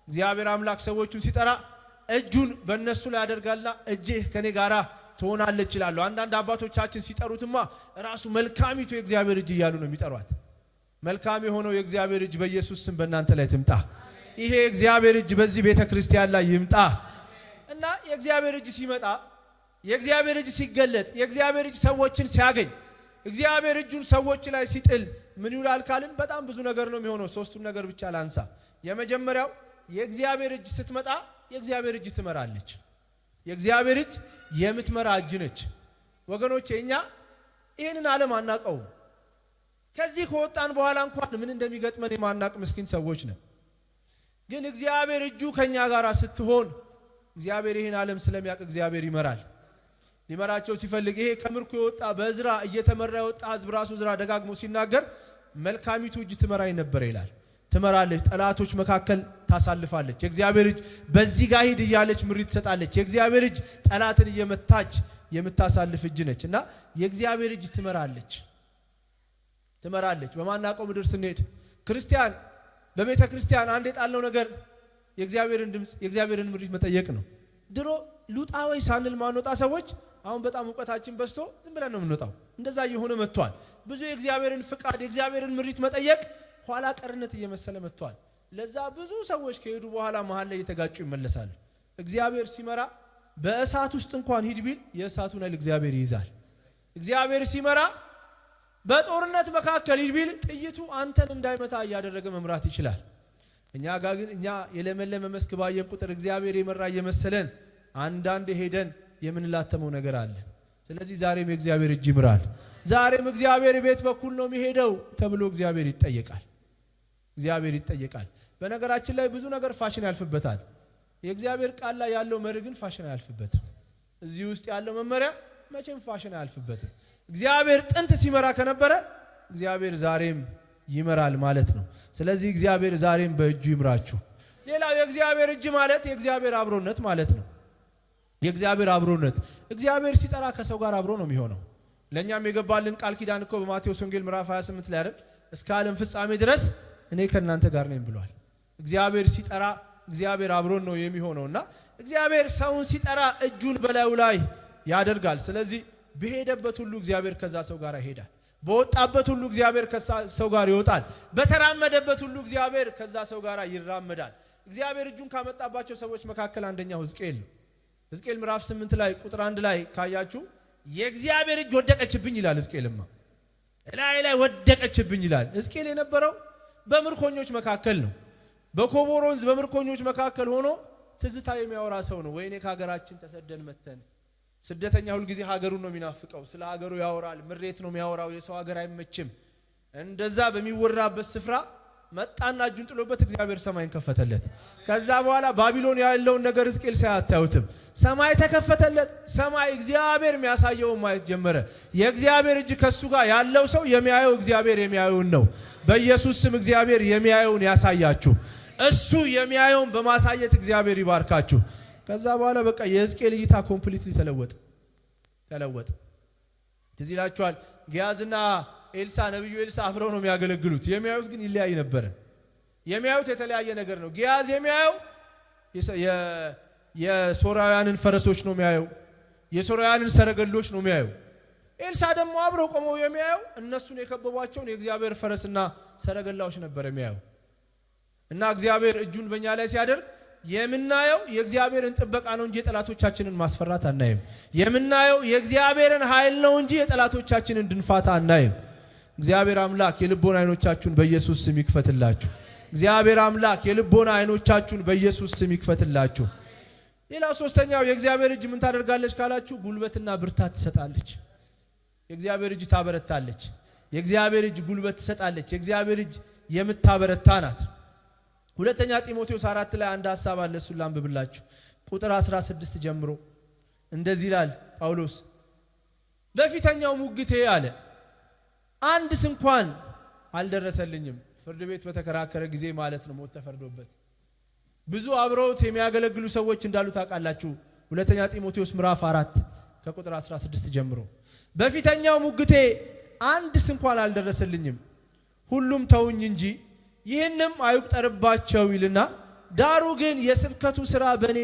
እግዚአብሔር አምላክ ሰዎችን ሲጠራ እጁን በእነሱ ላይ ያደርጋልና እጅህ ከኔ ጋራ ትሆናለች ይላሉ። አንዳንድ አባቶቻችን ሲጠሩትማ ራሱ መልካሚቱ የእግዚአብሔር እጅ እያሉ ነው የሚጠሯት። መልካም የሆነው የእግዚአብሔር እጅ በኢየሱስ ስም በእናንተ ላይ ትምጣ። ይሄ የእግዚአብሔር እጅ በዚህ ቤተ ክርስቲያን ላይ ይምጣ እና የእግዚአብሔር እጅ ሲመጣ፣ የእግዚአብሔር እጅ ሲገለጥ፣ የእግዚአብሔር እጅ ሰዎችን ሲያገኝ፣ እግዚአብሔር እጁን ሰዎች ላይ ሲጥል ምን ይውላል ካልን በጣም ብዙ ነገር ነው የሚሆነው። ሶስቱን ነገር ብቻ ላንሳ። የመጀመሪያው የእግዚአብሔር እጅ ስትመጣ የእግዚአብሔር እጅ ትመራለች። የእግዚአብሔር እጅ የምትመራ እጅ ነች። ወገኖቼ እኛ ይህንን ዓለም አናቀውም። ከዚህ ከወጣን በኋላ እንኳን ምን እንደሚገጥመን የማናቅ ምስኪን ሰዎች ነን። ግን እግዚአብሔር እጁ ከኛ ጋር ስትሆን እግዚአብሔር ይህን ዓለም ስለሚያውቅ እግዚአብሔር ይመራል። ሊመራቸው ሲፈልግ ይሄ ከምርኮ የወጣ በእዝራ እየተመራ የወጣ ሕዝብ ራሱ እዝራ ደጋግሞ ሲናገር መልካሚቱ እጅ ትመራኝ ነበር ይላል። ትመራለች፣ ጠላቶች መካከል ታሳልፋለች። የእግዚአብሔር እጅ በዚህ ጋር ሂድ እያለች ምሪት ትሰጣለች። የእግዚአብሔር እጅ ጠላትን እየመታች የምታሳልፍ እጅ ነች እና የእግዚአብሔር እጅ ትመራለች። በማናውቀው ምድር ስንሄድ ክርስቲያን በቤተ ክርስቲያን አንድ የጣልነው ነገር የእግዚአብሔርን ድምፅ የእግዚአብሔርን ምሪት መጠየቅ ነው። ድሮ ሉጣ ወይ ሳንል ማንወጣ ሰዎች አሁን በጣም እውቀታችን በዝቶ ዝም ብለን ነው የምንወጣው። እንደዛ እየሆነ መጥቷል። ብዙ የእግዚአብሔርን ፍቃድ የእግዚአብሔርን ምሪት መጠየቅ ኋላ ቀርነት እየመሰለ መጥቷል። ለዛ ብዙ ሰዎች ከሄዱ በኋላ መሃል ላይ እየተጋጩ ይመለሳሉ። እግዚአብሔር ሲመራ በእሳት ውስጥ እንኳን ሂድ ቢል የእሳቱን ኃይል እግዚአብሔር ይይዛል። እግዚአብሔር ሲመራ በጦርነት መካከል ሂድ ቢል ጥይቱ አንተን እንዳይመታ እያደረገ መምራት ይችላል። እኛ ጋር ግን እኛ የለመለመ መስክ ባየን ቁጥር እግዚአብሔር የመራ እየመሰለን አንዳንድ ሄደን የምንላተመው ነገር አለ። ስለዚህ ዛሬም የእግዚአብሔር እጅ ይምራል። ዛሬም እግዚአብሔር ቤት በኩል ነው የሚሄደው ተብሎ እግዚአብሔር ይጠየቃል። በነገራችን ላይ ብዙ ነገር ፋሽን ያልፍበታል። የእግዚአብሔር ቃል ላይ ያለው መርህ ግን ፋሽን አያልፍበትም። እዚህ ውስጥ ያለው መመሪያ መቼም ፋሽን አያልፍበትም። እግዚአብሔር ጥንት ሲመራ ከነበረ እግዚአብሔር ዛሬም ይመራል ማለት ነው። ስለዚህ እግዚአብሔር ዛሬም በእጁ ይምራችሁ። ሌላው የእግዚአብሔር እጅ ማለት የእግዚአብሔር አብሮነት ማለት ነው። የእግዚአብሔር አብሮነት እግዚአብሔር ሲጠራ ከሰው ጋር አብሮ ነው የሚሆነው። ለኛም የገባልን ቃል ኪዳን እኮ በማቴዎስ ወንጌል ምዕራፍ 28 ላይ አይደል እስከ ዓለም ፍጻሜ ድረስ እኔ ከእናንተ ጋር ነኝ ብሏል። እግዚአብሔር ሲጠራ እግዚአብሔር አብሮን ነው የሚሆነውና እግዚአብሔር ሰውን ሲጠራ እጁን በላዩ ላይ ያደርጋል። ስለዚህ በሄደበት ሁሉ እግዚአብሔር ከዛ ሰው ጋር ይሄዳል። በወጣበት ሁሉ እግዚአብሔር ከዛ ሰው ጋር ይወጣል። በተራመደበት ሁሉ እግዚአብሔር ከዛ ሰው ጋር ይራመዳል። እግዚአብሔር እጁን ካመጣባቸው ሰዎች መካከል አንደኛው ሕዝቅኤል ነው። ሕዝቅኤል ምዕራፍ 8 ላይ ቁጥር 1 ላይ ካያችሁ የእግዚአብሔር እጅ ወደቀችብኝ ይላል። ሕዝቅኤልማ ላይ ወደቀችብኝ ይላል። ሕዝቅኤል የነበረው በምርኮኞች መካከል ነው። በኮቦር ወንዝ በምርኮኞች መካከል ሆኖ ትዝታ የሚያወራ ሰው ነው። ወይኔ ከሀገራችን ተሰደን መተን። ስደተኛ ሁሉ ጊዜ ሀገሩን ነው የሚናፍቀው። ስለ ሀገሩ ያወራል። ምሬት ነው የሚያወራው። የሰው ሀገር አይመችም። እንደዛ በሚወራበት ስፍራ መጣና እጁን ጥሎበት እግዚአብሔር ሰማይን ከፈተለት። ከዛ በኋላ ባቢሎን ያለውን ነገር ሕዝቅኤል ሳያታዩትም ሰማይ ተከፈተለት። ሰማይ እግዚአብሔር የሚያሳየውን ማየት ጀመረ። የእግዚአብሔር እጅ ከሱ ጋር ያለው ሰው የሚያየው እግዚአብሔር የሚያየውን ነው። በኢየሱስ ስም እግዚአብሔር የሚያየውን ያሳያችሁ። እሱ የሚያየውን በማሳየት እግዚአብሔር ይባርካችሁ። ከዛ በኋላ በቃ የሕዝቅኤል እይታ ኮምፕሊትሊ ተለወጠ። ትዝ ይላችኋል ጊያዝና ኤልሳ ነብዩ ኤልሳ አብረው ነው የሚያገለግሉት። የሚያዩት ግን ይለያይ ነበር። የሚያዩት የተለያየ ነገር ነው። ጊያዝ የሚያየው የሶራውያንን ፈረሶች ነው የሚያየው፣ የሶራውያንን ሰረገሎች ነው የሚያየው። ኤልሳ ደግሞ አብረው ቆመው የሚያየው እነሱን የከበቧቸውን የእግዚአብሔር ፈረስና ሰረገላዎች ነበር የሚያየው። እና እግዚአብሔር እጁን በእኛ ላይ ሲያደርግ የምናየው የእግዚአብሔርን ጥበቃ ነው እንጂ የጠላቶቻችንን ማስፈራት አናይም። የምናየው የእግዚአብሔርን ኃይል ነው እንጂ የጠላቶቻችንን ድንፋታ አናይም። እግዚአብሔር አምላክ የልቦና አይኖቻችሁን በኢየሱስ ስም ይክፈትላችሁ። እግዚአብሔር አምላክ የልቦና አይኖቻችሁን በኢየሱስ ስም ይክፈትላችሁ። ሌላው ሶስተኛው የእግዚአብሔር እጅ ምን ታደርጋለች ካላችሁ ጉልበትና ብርታት ትሰጣለች። የእግዚአብሔር እጅ ታበረታለች። የእግዚአብሔር እጅ ጉልበት ትሰጣለች። የእግዚአብሔር እጅ የምታበረታ ናት። ሁለተኛ ጢሞቴዎስ 4 ላይ አንድ ሐሳብ አለ። እሱን ላንብብላችሁ። ቁጥር 16 ጀምሮ እንደዚህ ይላል ጳውሎስ፣ በፊተኛው ሙግቴ አለ አንድስ እንኳን አልደረሰልኝም። ፍርድ ቤት በተከራከረ ጊዜ ማለት ነው፣ ሞት ተፈርዶበት ብዙ አብረውት የሚያገለግሉ ሰዎች እንዳሉ ታውቃላችሁ። ሁለተኛ ጢሞቴዎስ ምዕራፍ 4 ከቁጥር 16 ጀምሮ በፊተኛው ሙግቴ አንድስ እንኳን አልደረሰልኝም፣ ሁሉም ተውኝ እንጂ ይህንም አይቁጠርባቸው ይልና ዳሩ ግን የስብከቱ ሥራ በእኔ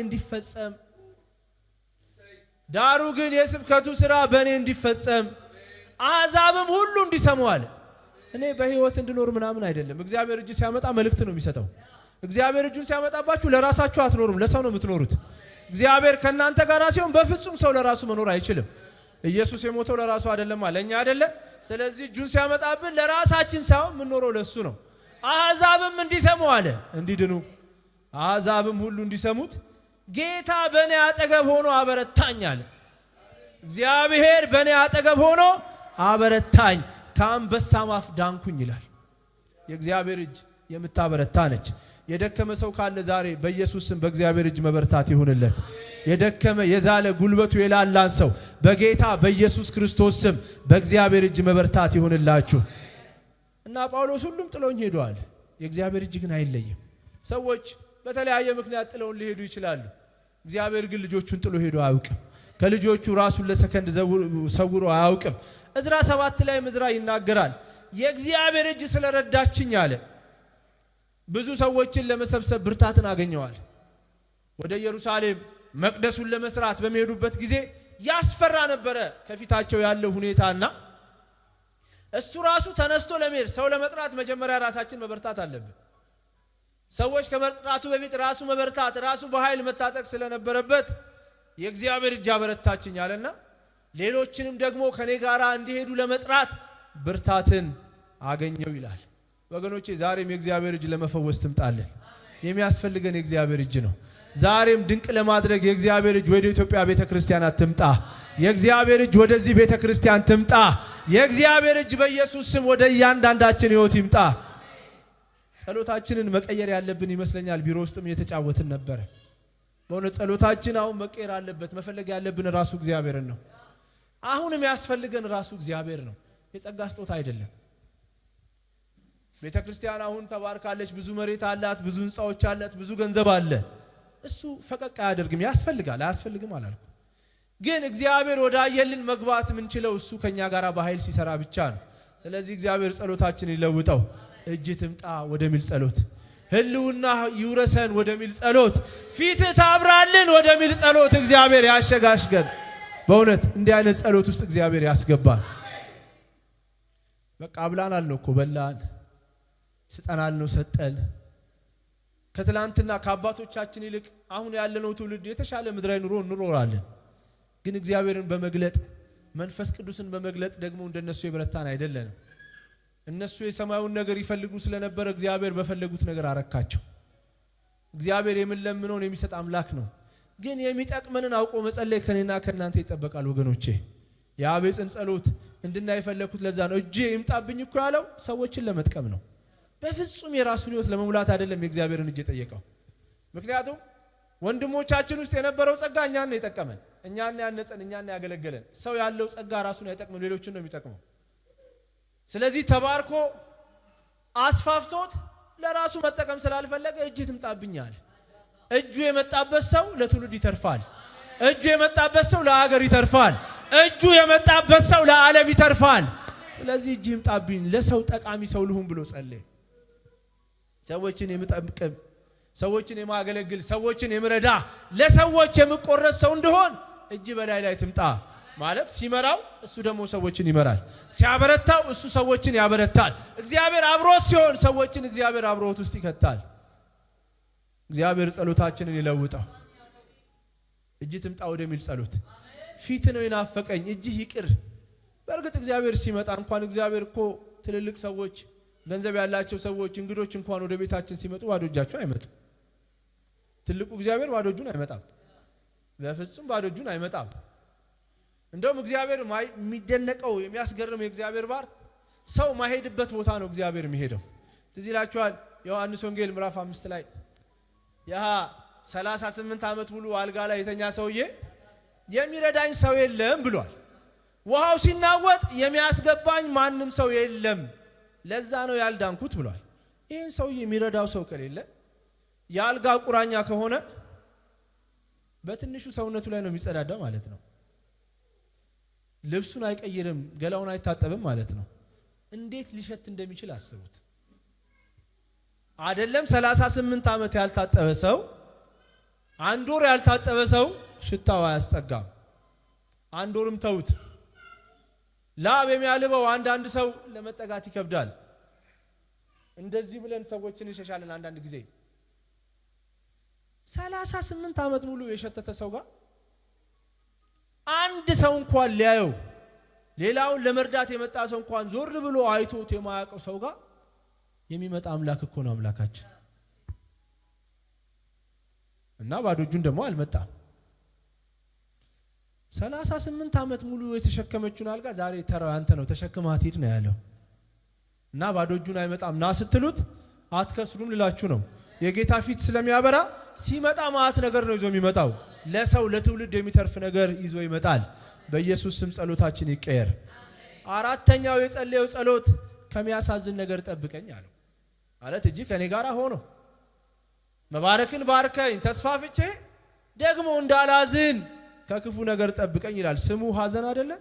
እንዲፈጸም አሕዛብም ሁሉ እንዲሰሙ አለ። እኔ በሕይወት እንድኖር ምናምን አይደለም። እግዚአብሔር እጅ ሲያመጣ መልእክት ነው የሚሰጠው። እግዚአብሔር እጁን ሲያመጣባችሁ ለራሳችሁ አትኖሩም፣ ለሰው ነው የምትኖሩት። እግዚአብሔር ከእናንተ ጋር ሲሆን በፍጹም ሰው ለራሱ መኖር አይችልም። ኢየሱስ የሞተው ለራሱ አይደለም ለኛ አይደለ? ስለዚህ እጁን ሲያመጣብን ለራሳችን ሳይሆን የምንኖረው ለሱ ነው። አሕዛብም እንዲሰሙ አለ፣ እንዲድኑ አሕዛብም ሁሉ እንዲሰሙት ጌታ በእኔ አጠገብ ሆኖ አበረታኝ አለ። እግዚአብሔር በእኔ አጠገብ ሆኖ አበረታኝ፣ ከአንበሳም አፍ ዳንኩኝ ይላል። የእግዚአብሔር እጅ የምታበረታ ነች። የደከመ ሰው ካለ ዛሬ በኢየሱስ ስም በእግዚአብሔር እጅ መበርታት ይሁንለት። የደከመ የዛለ ጉልበቱ የላላን ሰው በጌታ በኢየሱስ ክርስቶስ ስም በእግዚአብሔር እጅ መበርታት ይሁንላችሁ። እና ጳውሎስ ሁሉም ጥለውኝ ሄደዋል፣ የእግዚአብሔር እጅ ግን አይለይም። ሰዎች በተለያየ ምክንያት ጥለውን ሊሄዱ ይችላሉ። እግዚአብሔር ግን ልጆቹን ጥሎ ሄዶ አያውቅም። ከልጆቹ ራሱን ለሰከንድ ሰውሮ አያውቅም። ዕዝራ 7 ላይ ዕዝራ ይናገራል። የእግዚአብሔር እጅ ስለረዳችኝ አለ ብዙ ሰዎችን ለመሰብሰብ ብርታትን አገኘዋል። ወደ ኢየሩሳሌም መቅደሱን ለመስራት በሚሄዱበት ጊዜ ያስፈራ ነበረ ከፊታቸው ያለው ሁኔታና እሱ ራሱ ተነስቶ ለመሄድ ሰው ለመጥራት መጀመሪያ ራሳችን መበርታት አለብን። ሰዎች ከመጥራቱ በፊት ራሱ መበርታት ራሱ በኃይል መታጠቅ ስለነበረበት የእግዚአብሔር እጅ አበረታችኝ አለና ሌሎችንም ደግሞ ከኔ ጋራ እንዲሄዱ ለመጥራት ብርታትን አገኘው ይላል። ወገኖቼ ዛሬም የእግዚአብሔር እጅ ለመፈወስ ትምጣለን። የሚያስፈልገን የእግዚአብሔር እጅ ነው። ዛሬም ድንቅ ለማድረግ የእግዚአብሔር እጅ ወደ ኢትዮጵያ ቤተክርስቲያናት ትምጣ። የእግዚአብሔር እጅ ወደዚህ ቤተክርስቲያን ትምጣ። የእግዚአብሔር እጅ በኢየሱስ ስም ወደ እያንዳንዳችን ሕይወት ይምጣ። ጸሎታችንን መቀየር ያለብን ይመስለኛል። ቢሮ ውስጥም እየተጫወትን ነበር። በእውነት ጸሎታችን አሁን መቀየር አለበት። መፈለግ ያለብን ራሱ እግዚአብሔርን ነው። አሁንም ያስፈልገን ራሱ እግዚአብሔር ነው፣ የጸጋ ስጦታ አይደለም። ቤተክርስቲያን አሁን ተባርካለች። ብዙ መሬት አላት፣ ብዙ ህንጻዎች አላት፣ ብዙ ገንዘብ አለ። እሱ ፈቀቅ አያደርግም። ያስፈልጋል፣ አያስፈልግም አላልኩ። ግን እግዚአብሔር ወዳየልን መግባት የምንችለው እሱ ከኛ ጋር በኃይል ሲሰራ ብቻ ነው። ስለዚህ እግዚአብሔር ጸሎታችን ይለውጠው። እጅ ትምጣ ወደሚል ጸሎት፣ ህልውና ይውረሰን ወደሚል ጸሎት፣ ፊት ታብራልን ወደሚል ጸሎት እግዚአብሔር ያሸጋሽገን። በእውነት እንዲህ አይነት ጸሎት ውስጥ እግዚአብሔር ያስገባል። በቃ አብላናል ነው እኮ በላን፣ ስጠናል ነው ሰጠን። ከትላንትና ከአባቶቻችን ይልቅ አሁን ያለነው ትውልድ የተሻለ ምድራዊ ኑሮ እንኖራለን። ግን እግዚአብሔርን በመግለጥ መንፈስ ቅዱስን በመግለጥ ደግሞ እንደነሱ የበረታን አይደለንም። እነሱ የሰማዩን ነገር ይፈልጉ ስለነበረ እግዚአብሔር በፈለጉት ነገር አረካቸው። እግዚአብሔር የምንለምነውን የሚሰጥ አምላክ ነው። ግን የሚጠቅመንን አውቆ መጸለይ ከኔና ከናንተ ይጠበቃል ወገኖቼ። የአቤጽን ጸሎት እንድናይ የፈለኩት ለዛ ነው። እጄ ይምጣብኝ እኮ ያለው ሰዎችን ለመጥቀም ነው። በፍጹም የራሱን ሕይወት ለመሙላት አይደለም የእግዚአብሔርን እጅ የጠየቀው። ምክንያቱም ወንድሞቻችን ውስጥ የነበረው ጸጋ እኛን ነው የጠቀመን፣ እኛን ያነጸን፣ እኛን ያገለገለን። ሰው ያለው ጸጋ ራሱን አይጠቅምም፣ ሌሎችን ነው የሚጠቅመው። ስለዚህ ተባርኮ አስፋፍቶት ለራሱ መጠቀም ስላልፈለገ እጅ ትምጣብኛል። እጁ የመጣበት ሰው ለትውልድ ይተርፋል። እጁ የመጣበት ሰው ለሀገር ይተርፋል። እጁ የመጣበት ሰው ለዓለም ይተርፋል። ስለዚህ እጅ ይምጣብኝ፣ ለሰው ጠቃሚ ሰው ልሁን ብሎ ጸለየ። ሰዎችን የምጠቅም፣ ሰዎችን የማገለግል፣ ሰዎችን የምረዳ፣ ለሰዎች የምቆረስ ሰው እንደሆን እጅ በላይ ላይ ትምጣ ማለት ሲመራው እሱ ደግሞ ሰዎችን ይመራል። ሲያበረታው እሱ ሰዎችን ያበረታል። እግዚአብሔር አብሮት ሲሆን ሰዎችን እግዚአብሔር አብሮት ውስጥ ይከታል። እግዚአብሔር ጸሎታችንን ይለውጣው። እጅ ትምጣ ወደሚል ጸሎት። ፊት ነው የናፈቀኝ እጅህ ይቅር። በእርግጥ እግዚአብሔር ሲመጣ እንኳን እግዚአብሔር እኮ ትልልቅ ሰዎች፣ ገንዘብ ያላቸው ሰዎች፣ እንግዶች እንኳን ወደ ቤታችን ሲመጡ ባዶ እጃቸው አይመጡም። ትልቁ እግዚአብሔር ባዶ እጁን አይመጣም። በፍጹም ባዶ እጁን አይመጣም። እንደውም እግዚአብሔር የሚደነቀው የሚያስገርም የእግዚአብሔር ባርክ ሰው ማሄድበት ቦታ ነው እግዚአብሔር የሚሄደው። ትዝ ይላችኋል ዮሐንስ ወንጌል ምዕራፍ 5 ላይ ያ 38 ዓመት ሙሉ አልጋ ላይ የተኛ ሰውዬ የሚረዳኝ ሰው የለም ብሏል። ውሃው ሲናወጥ የሚያስገባኝ ማንም ሰው የለም፣ ለዛ ነው ያልዳንኩት ብሏል። ይህን ሰውዬ የሚረዳው ሰው ከሌለ የአልጋ ቁራኛ ከሆነ በትንሹ ሰውነቱ ላይ ነው የሚጸዳዳው ማለት ነው። ልብሱን አይቀይርም፣ ገላውን አይታጠብም ማለት ነው። እንዴት ሊሸት እንደሚችል አስቡት። አይደለም 38 ዓመት ያልታጠበ ሰው፣ 1 ወር ያልታጠበ ሰው ሽታው አያስጠጋም። 1 ወርም ተውት። ላብ የሚያልበው አንዳንድ ሰው ለመጠጋት ይከብዳል። እንደዚህ ብለን ሰዎችን እንሸሻለን አንዳንድ ጊዜ። 38 ዓመት ሙሉ የሸተተ ሰው ጋር አንድ ሰው እንኳን ሊያየው፣ ሌላውን ለመርዳት የመጣ ሰው እንኳን ዞር ብሎ አይቶት የማያውቀው ሰው ጋር የሚመጣ አምላክ እኮ ነው አምላካችን። እና ባዶ እጁን ደግሞ አልመጣም። 38 ዓመት ሙሉ የተሸከመችውን አልጋ ዛሬ ተራው አንተ ነው ተሸክማት ሂድ ነው ያለው። እና ባዶ እጁን አይመጣም። ና ስትሉት አትከስሩም ልላችሁ ነው። የጌታ ፊት ስለሚያበራ ሲመጣ ማአት ነገር ነው ይዞ የሚመጣው። ለሰው ለትውልድ የሚተርፍ ነገር ይዞ ይመጣል። በኢየሱስ ስም ጸሎታችን ይቀየር። አራተኛው የጸለየው ጸሎት ከሚያሳዝን ነገር ጠብቀኝ አለው። ማለት እጂ ከኔ ጋር ሆኖ መባረክን ባርከኝ ተስፋፍቼ ደግሞ እንዳላዝን ከክፉ ነገር ጠብቀኝ ይላል። ስሙ ሐዘን አይደለ?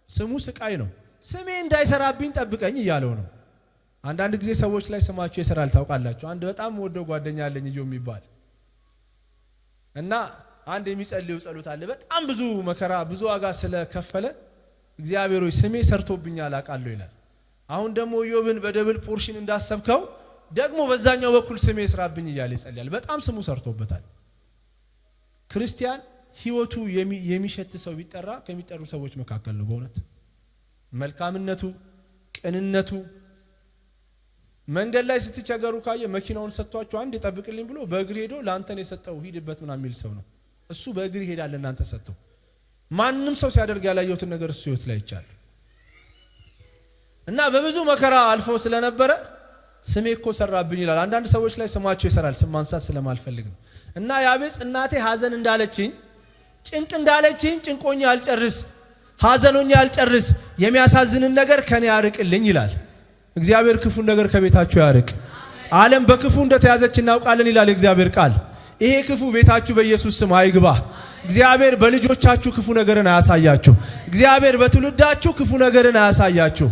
ስሙ ስቃይ ነው። ስሜ እንዳይሰራብኝ ጠብቀኝ እያለው ነው። አንዳንድ ጊዜ ሰዎች ላይ ስማቸው ይሰራል ታውቃላችሁ። አንድ በጣም ወደው ጓደኛ አለኝ እጆ የሚባል እና አንድ የሚጸልየው ጸሎት አለ። በጣም ብዙ መከራ ብዙ ዋጋ ስለከፈለ እግዚአብሔር ሆይ ስሜ ሰርቶብኛል አውቃለሁ ይላል። አሁን ደግሞ ኢዮብን በደብል ፖርሽን እንዳሰብከው ደግሞ በዛኛው በኩል ስሜ ይስራብኝ እያለ ይጸልያል። በጣም ስሙ ሰርቶበታል። ክርስቲያን ህይወቱ የሚሸት ሰው ቢጠራ ከሚጠሩ ሰዎች መካከል ነው። በእውነት መልካምነቱ፣ ቅንነቱ መንገድ ላይ ስትቸገሩ ካየ መኪናውን ሰጥቷችሁ አንድ ይጠብቅልኝ ብሎ በእግር ሄዶ ላንተን የሰጠው ሂድበት ምናምን የሚል ሰው ነው። እሱ በእግር ይሄዳል እናንተ ሰጥቶ። ማንንም ሰው ሲያደርግ ያላየሁትን ነገር እሱ ህይወት ላይ ይቻላል። እና በብዙ መከራ አልፎ ስለነበረ ስሜ እኮ ሰራብኝ ይላል። አንዳንድ ሰዎች ላይ ስማቸው ይሰራል። ስም ማንሳት ስለማልፈልግ ነው። እና ያቤጽ እናቴ ሐዘን እንዳለችኝ ጭንቅ እንዳለችኝ ጭንቆኛ አልጨርስ፣ ሐዘኖኛ አልጨርስ፣ የሚያሳዝንን ነገር ከኔ ያርቅልኝ ይላል። እግዚአብሔር ክፉን ነገር ከቤታችሁ ያርቅ። ዓለም በክፉ እንደተያዘች እናውቃለን ይላል እግዚአብሔር ቃል። ይሄ ክፉ ቤታችሁ በኢየሱስ ስም አይግባ። እግዚአብሔር በልጆቻችሁ ክፉ ነገርን አያሳያችሁ። እግዚአብሔር በትውልዳችሁ ክፉ ነገርን አያሳያችሁ።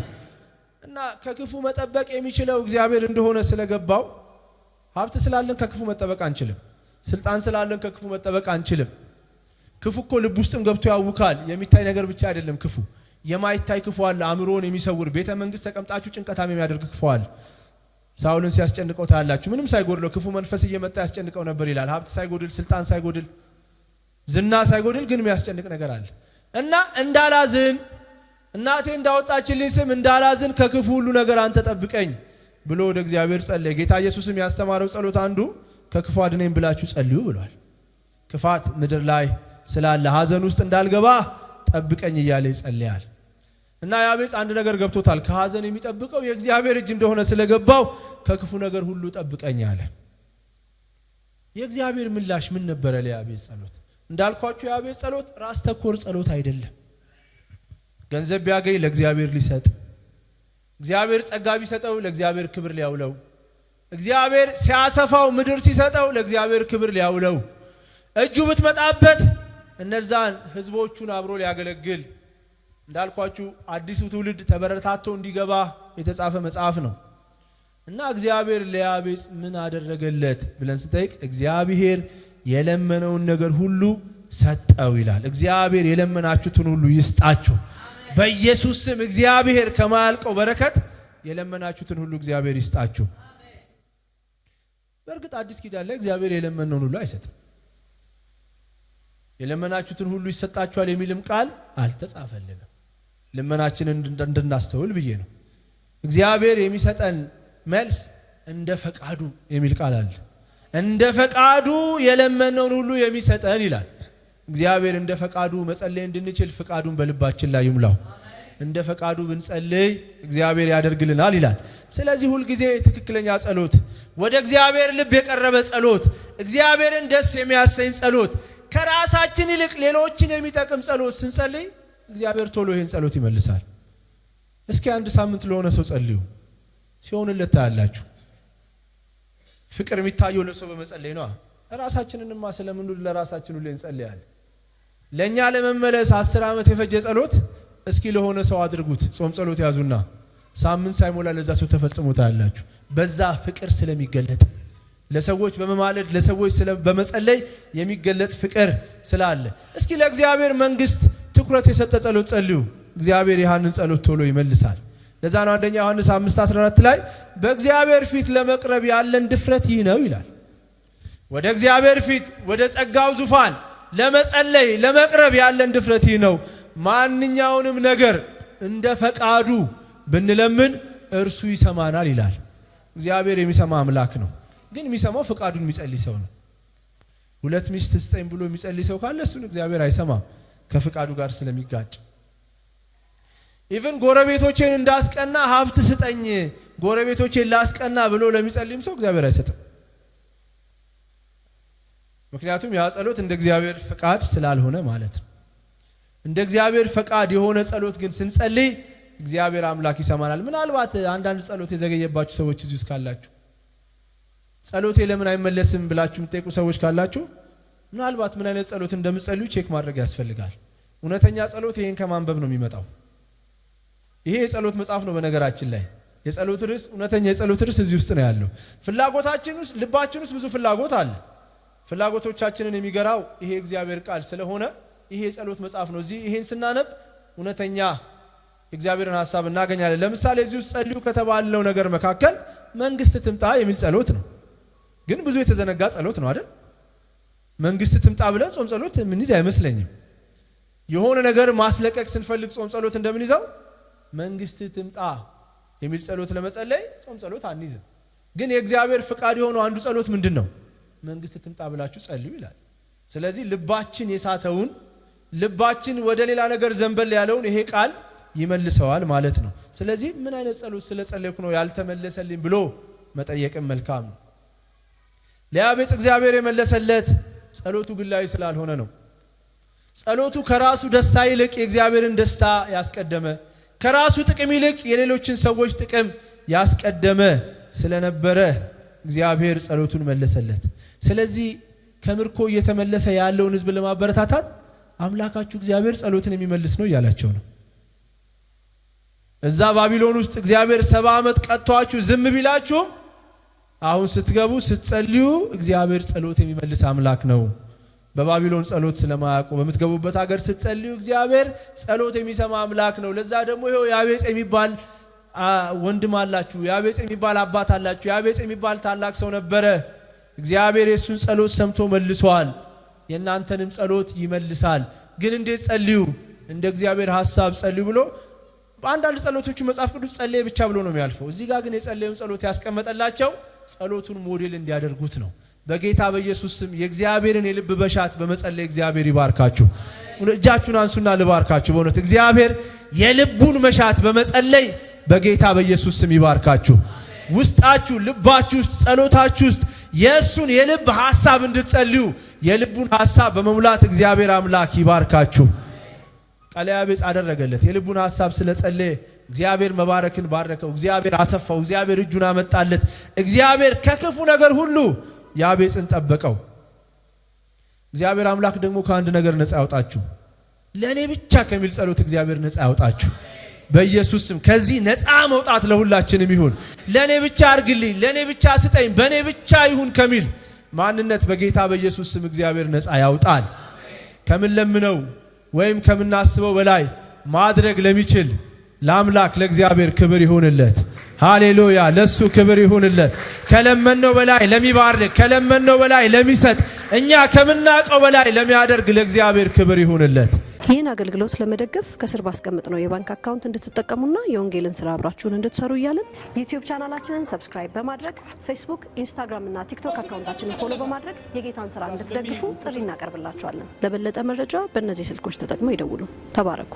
እና ከክፉ መጠበቅ የሚችለው እግዚአብሔር እንደሆነ ስለገባው ሀብት ስላለን ከክፉ መጠበቅ አንችልም። ስልጣን ስላለን ከክፉ መጠበቅ አንችልም። ክፉ እኮ ልብ ውስጥም ገብቶ ያውካል። የሚታይ ነገር ብቻ አይደለም ክፉ፣ የማይታይ ክፉ አለ። አእምሮን የሚሰውር ቤተ መንግስት ተቀምጣችሁ ጭንቀታም የሚያደርግ ክፉ አለ። ሳውልን ሲያስጨንቀው ታያላችሁ። ምንም ሳይጎድለው ክፉ መንፈስ እየመጣ ያስጨንቀው ነበር ይላል። ሀብት ሳይጎድል፣ ስልጣን ሳይጎድል፣ ዝና ሳይጎድል ግን የሚያስጨንቅ ነገር አለ። እና እንዳላዝን እናቴ እንዳወጣችልኝ ስም እንዳላዝን ከክፉ ሁሉ ነገር አንተ ጠብቀኝ ብሎ ወደ እግዚአብሔር ጸለየ። ጌታ ኢየሱስም ያስተማረው ጸሎት አንዱ ከክፉ አድነኝ ብላችሁ ጸልዩ ብሏል። ክፋት ምድር ላይ ስላለ ሐዘን ውስጥ እንዳልገባ ጠብቀኝ እያለ ይጸልያል። እና ያቤጽ አንድ ነገር ገብቶታል። ከሐዘን የሚጠብቀው የእግዚአብሔር እጅ እንደሆነ ስለገባው ከክፉ ነገር ሁሉ ጠብቀኝ አለ። የእግዚአብሔር ምላሽ ምን ነበረ ለያቤጽ ጸሎት? እንዳልኳችሁ ያቤጽ ጸሎት ራስ ተኮር ጸሎት አይደለም። ገንዘብ ቢያገኝ ለእግዚአብሔር ሊሰጥ፣ እግዚአብሔር ጸጋ ቢሰጠው ለእግዚአብሔር ክብር ሊያውለው፣ እግዚአብሔር ሲያሰፋው ምድር ሲሰጠው ለእግዚአብሔር ክብር ሊያውለው፣ እጁ ብትመጣበት እነዛን ህዝቦቹን አብሮ ሊያገለግል። እንዳልኳችሁ አዲሱ ትውልድ ተበረታቶ እንዲገባ የተጻፈ መጽሐፍ ነው። እና እግዚአብሔር ለያቤጽ ምን አደረገለት ብለን ስጠይቅ እግዚአብሔር የለመነውን ነገር ሁሉ ሰጠው ይላል። እግዚአብሔር የለመናችሁትን ሁሉ ይስጣችሁ በኢየሱስ ስም። እግዚአብሔር ከማያልቀው በረከት የለመናችሁትን ሁሉ እግዚአብሔር ይስጣችሁ። በእርግጥ አዲስ ኪዳን ላይ እግዚአብሔር የለመነውን ሁሉ አይሰጥም። የለመናችሁትን ሁሉ ይሰጣችኋል የሚልም ቃል አልተጻፈልንም። ልመናችንን እንድናስተውል ብዬ ነው። እግዚአብሔር የሚሰጠን መልስ እንደ ፈቃዱ የሚል ቃል አለ። እንደ ፈቃዱ የለመነውን ሁሉ የሚሰጠን ይላል። እግዚአብሔር እንደ ፈቃዱ መጸለይ እንድንችል ፈቃዱን በልባችን ላይ ይሙላው። እንደ ፈቃዱ ብንጸልይ እግዚአብሔር ያደርግልናል ይላል። ስለዚህ ሁል ጊዜ ትክክለኛ ጸሎት፣ ወደ እግዚአብሔር ልብ የቀረበ ጸሎት፣ እግዚአብሔርን ደስ የሚያሰኝ ጸሎት፣ ከራሳችን ይልቅ ሌሎችን የሚጠቅም ጸሎት ስንጸልይ እግዚአብሔር ቶሎ ይሄን ጸሎት ይመልሳል። እስኪ አንድ ሳምንት ለሆነ ሰው ጸልዩ፣ ሲሆንለት ታያላችሁ። ፍቅር የሚታየው ለሰው በመጸለይ ነው። ራሳችንንማ ስለምን ለራሳችን ሁሉ እንጸልያለን። ለኛ ለመመለስ 10 ዓመት የፈጀ ጸሎት እስኪ ለሆነ ሰው አድርጉት። ጾም ጸሎት ያዙና ሳምንት ሳይሞላ ለዛ ሰው ተፈጽሞታላችሁ። በዛ ፍቅር ስለሚገለጥ ለሰዎች በመማለድ ለሰዎች በመጸለይ የሚገለጥ ፍቅር ስላለ እስኪ ለእግዚአብሔር መንግስት ትኩረት የሰጠ ጸሎት ጸልዩ። እግዚአብሔር ያንን ጸሎት ቶሎ ይመልሳል። ለዛ ነው አንደኛ ዮሐንስ 5:14 ላይ በእግዚአብሔር ፊት ለመቅረብ ያለን ድፍረት ይህ ነው ይላል። ወደ እግዚአብሔር ፊት ወደ ጸጋው ዙፋን ለመጸለይ ለመቅረብ ያለን ድፍረት ይህ ነው። ማንኛውንም ነገር እንደ ፈቃዱ ብንለምን እርሱ ይሰማናል ይላል። እግዚአብሔር የሚሰማ አምላክ ነው። ግን የሚሰማው ፈቃዱን የሚጸልይ ሰው ነው። 2 ሚስት ስጠኝ ብሎ የሚጸልይ ሰው ካለ እሱን እግዚአብሔር አይሰማም፣ ከፈቃዱ ጋር ስለሚጋጭ። ኢቭን ጎረቤቶቼን እንዳስቀና ሀብት ስጠኝ ጎረቤቶቼን ላስቀና ብሎ ለሚጸልይም ሰው እግዚአብሔር አይሰጥም። ምክንያቱም ያ ጸሎት እንደ እግዚአብሔር ፈቃድ ስላልሆነ ማለት ነው። እንደ እግዚአብሔር ፈቃድ የሆነ ጸሎት ግን ስንጸልይ እግዚአብሔር አምላክ ይሰማናል። ምናልባት አንዳንድ ጸሎት የዘገየባችሁ ሰዎች እዚህ ውስጥ ካላችሁ ጸሎቴ ለምን አይመለስም ብላችሁ የምትጠይቁ ሰዎች ካላችሁ ምናልባት ምን አይነት ጸሎት እንደምትጸልዩ ቼክ ማድረግ ያስፈልጋል። እውነተኛ ጸሎት ይሄን ከማንበብ ነው የሚመጣው። ይሄ የጸሎት መጽሐፍ ነው። በነገራችን ላይ የጸሎት ርዕስ እውነተኛ የጸሎት ርዕስ እዚህ ውስጥ ነው ያለው። ፍላጎታችን ውስጥ ልባችን ውስጥ ብዙ ፍላጎት አለ። ፍላጎቶቻችንን የሚገራው ይሄ እግዚአብሔር ቃል ስለሆነ ይሄ የጸሎት መጽሐፍ ነው። እዚህ ይሄን ስናነብ እውነተኛ እግዚአብሔርን ሐሳብ እናገኛለን። ለምሳሌ እዚህ ውስጥ ጸልዩ ከተባለው ነገር መካከል መንግስት ትምጣ የሚል ጸሎት ነው። ግን ብዙ የተዘነጋ ጸሎት ነው አይደል? መንግስት ትምጣ ብለን ጾም ጸሎት ምን ይዘ አይመስለኝም። የሆነ ነገር ማስለቀቅ ስንፈልግ ጾም ጸሎት እንደምን ይዘው መንግስት ትምጣ የሚል ጸሎት ለመጸለይ ጾም ጸሎት አንይዝም። ግን የእግዚአብሔር ፍቃድ የሆነው አንዱ ጸሎት ምንድነው? መንግስት ትምጣ ብላችሁ ጸልዩ ይላል። ስለዚህ ልባችን የሳተውን ልባችን ወደ ሌላ ነገር ዘንበል ያለውን ይሄ ቃል ይመልሰዋል ማለት ነው። ስለዚህ ምን አይነት ጸሎት ስለጸለይኩ ነው ያልተመለሰልኝ ብሎ መጠየቅም መልካም ነው። ለያቤጽ እግዚአብሔር የመለሰለት ጸሎቱ ግላዊ ስላልሆነ ነው። ጸሎቱ ከራሱ ደስታ ይልቅ የእግዚአብሔርን ደስታ ያስቀደመ፣ ከራሱ ጥቅም ይልቅ የሌሎችን ሰዎች ጥቅም ያስቀደመ ስለነበረ እግዚአብሔር ጸሎቱን መለሰለት። ስለዚህ ከምርኮ እየተመለሰ ያለውን ሕዝብ ለማበረታታት አምላካችሁ እግዚአብሔር ጸሎትን የሚመልስ ነው እያላቸው ነው። እዛ ባቢሎን ውስጥ እግዚአብሔር 70 ዓመት ቀጥቷችሁ ዝም ቢላችሁ አሁን ስትገቡ ስትጸልዩ እግዚአብሔር ጸሎት የሚመልስ አምላክ ነው። በባቢሎን ጸሎት ስለማያውቁ በምትገቡበት ሀገር ስትጸልዩ እግዚአብሔር ጸሎት የሚሰማ አምላክ ነው። ለዛ ደግሞ ይሄው ያቤጽ የሚባል ወንድም አላችሁ፣ ያቤጽ የሚባል አባት አላችሁ። ያቤጽ የሚባል ታላቅ ሰው ነበረ። እግዚአብሔር የሱን ጸሎት ሰምቶ መልሷል። የእናንተንም ጸሎት ይመልሳል። ግን እንዴት ጸልዩ? እንደ እግዚአብሔር ሐሳብ ጸልዩ ብሎ በአንዳንድ ጸሎቶቹ መጽሐፍ ቅዱስ ጸለየ ብቻ ብሎ ነው የሚያልፈው። እዚህ ጋር ግን የጸለዩን ጸሎት ያስቀመጠላቸው ጸሎቱን ሞዴል እንዲያደርጉት ነው። በጌታ በኢየሱስ ስም የእግዚአብሔርን የልብ በሻት በመጸለይ እግዚአብሔር ይባርካችሁ። እጃችሁን አንሱና ልባርካችሁ። በእውነት እግዚአብሔር የልቡን መሻት በመጸለይ በጌታ በኢየሱስ ስም ይባርካችሁ። ውስጣችሁ ልባችሁ ውስጥ ጸሎታችሁ ውስጥ የእሱን የልብ ሐሳብ እንድትጸልዩ የልቡን ሐሳብ በመሙላት እግዚአብሔር አምላክ ይባርካችሁ። ቃልያቤጽ አደረገለት። የልቡን ሐሳብ ስለጸለየ እግዚአብሔር መባረክን ባረከው። እግዚአብሔር አሰፋው። እግዚአብሔር እጁን አመጣለት። እግዚአብሔር ከክፉ ነገር ሁሉ ያቤጽን ጠበቀው። እግዚአብሔር አምላክ ደግሞ ከአንድ ነገር ነፃ ያውጣችሁ። ለኔ ብቻ ከሚል ጸሎት እግዚአብሔር ነፃ ያውጣችሁ በኢየሱስ ስም። ከዚህ ነፃ መውጣት ለሁላችንም ይሁን። ለኔ ብቻ አርግልኝ፣ ለኔ ብቻ ስጠኝ፣ በኔ ብቻ ይሁን ከሚል ማንነት በጌታ በኢየሱስ ስም እግዚአብሔር ነፃ ያውጣል። ከምን ለምነው ወይም ከምናስበው በላይ ማድረግ ለሚችል ለአምላክ ለእግዚአብሔር ክብር ይሁንለት። ሃሌሉያ! ለሱ ክብር ይሁንለት። ከለመነው በላይ ለሚባርክ፣ ከለመነው በላይ ለሚሰጥ፣ እኛ ከምናቀው በላይ ለሚያደርግ ለእግዚአብሔር ክብር ይሁንለት። ይህን አገልግሎት ለመደገፍ ከስር ባስቀምጥ ነው የባንክ አካውንት እንድትጠቀሙና የወንጌልን ስራ አብራችሁን እንድትሰሩ እያልን ዩቲዩብ ቻናላችንን ሰብስክራይብ በማድረግ ፌስቡክ፣ ኢንስታግራም እና ቲክቶክ አካውንታችንን ፎሎ በማድረግ የጌታን ስራ እንድትደግፉ ጥሪ እናቀርብላችኋለን። ለበለጠ መረጃ በእነዚህ ስልኮች ተጠቅመው ይደውሉ። ተባረኩ።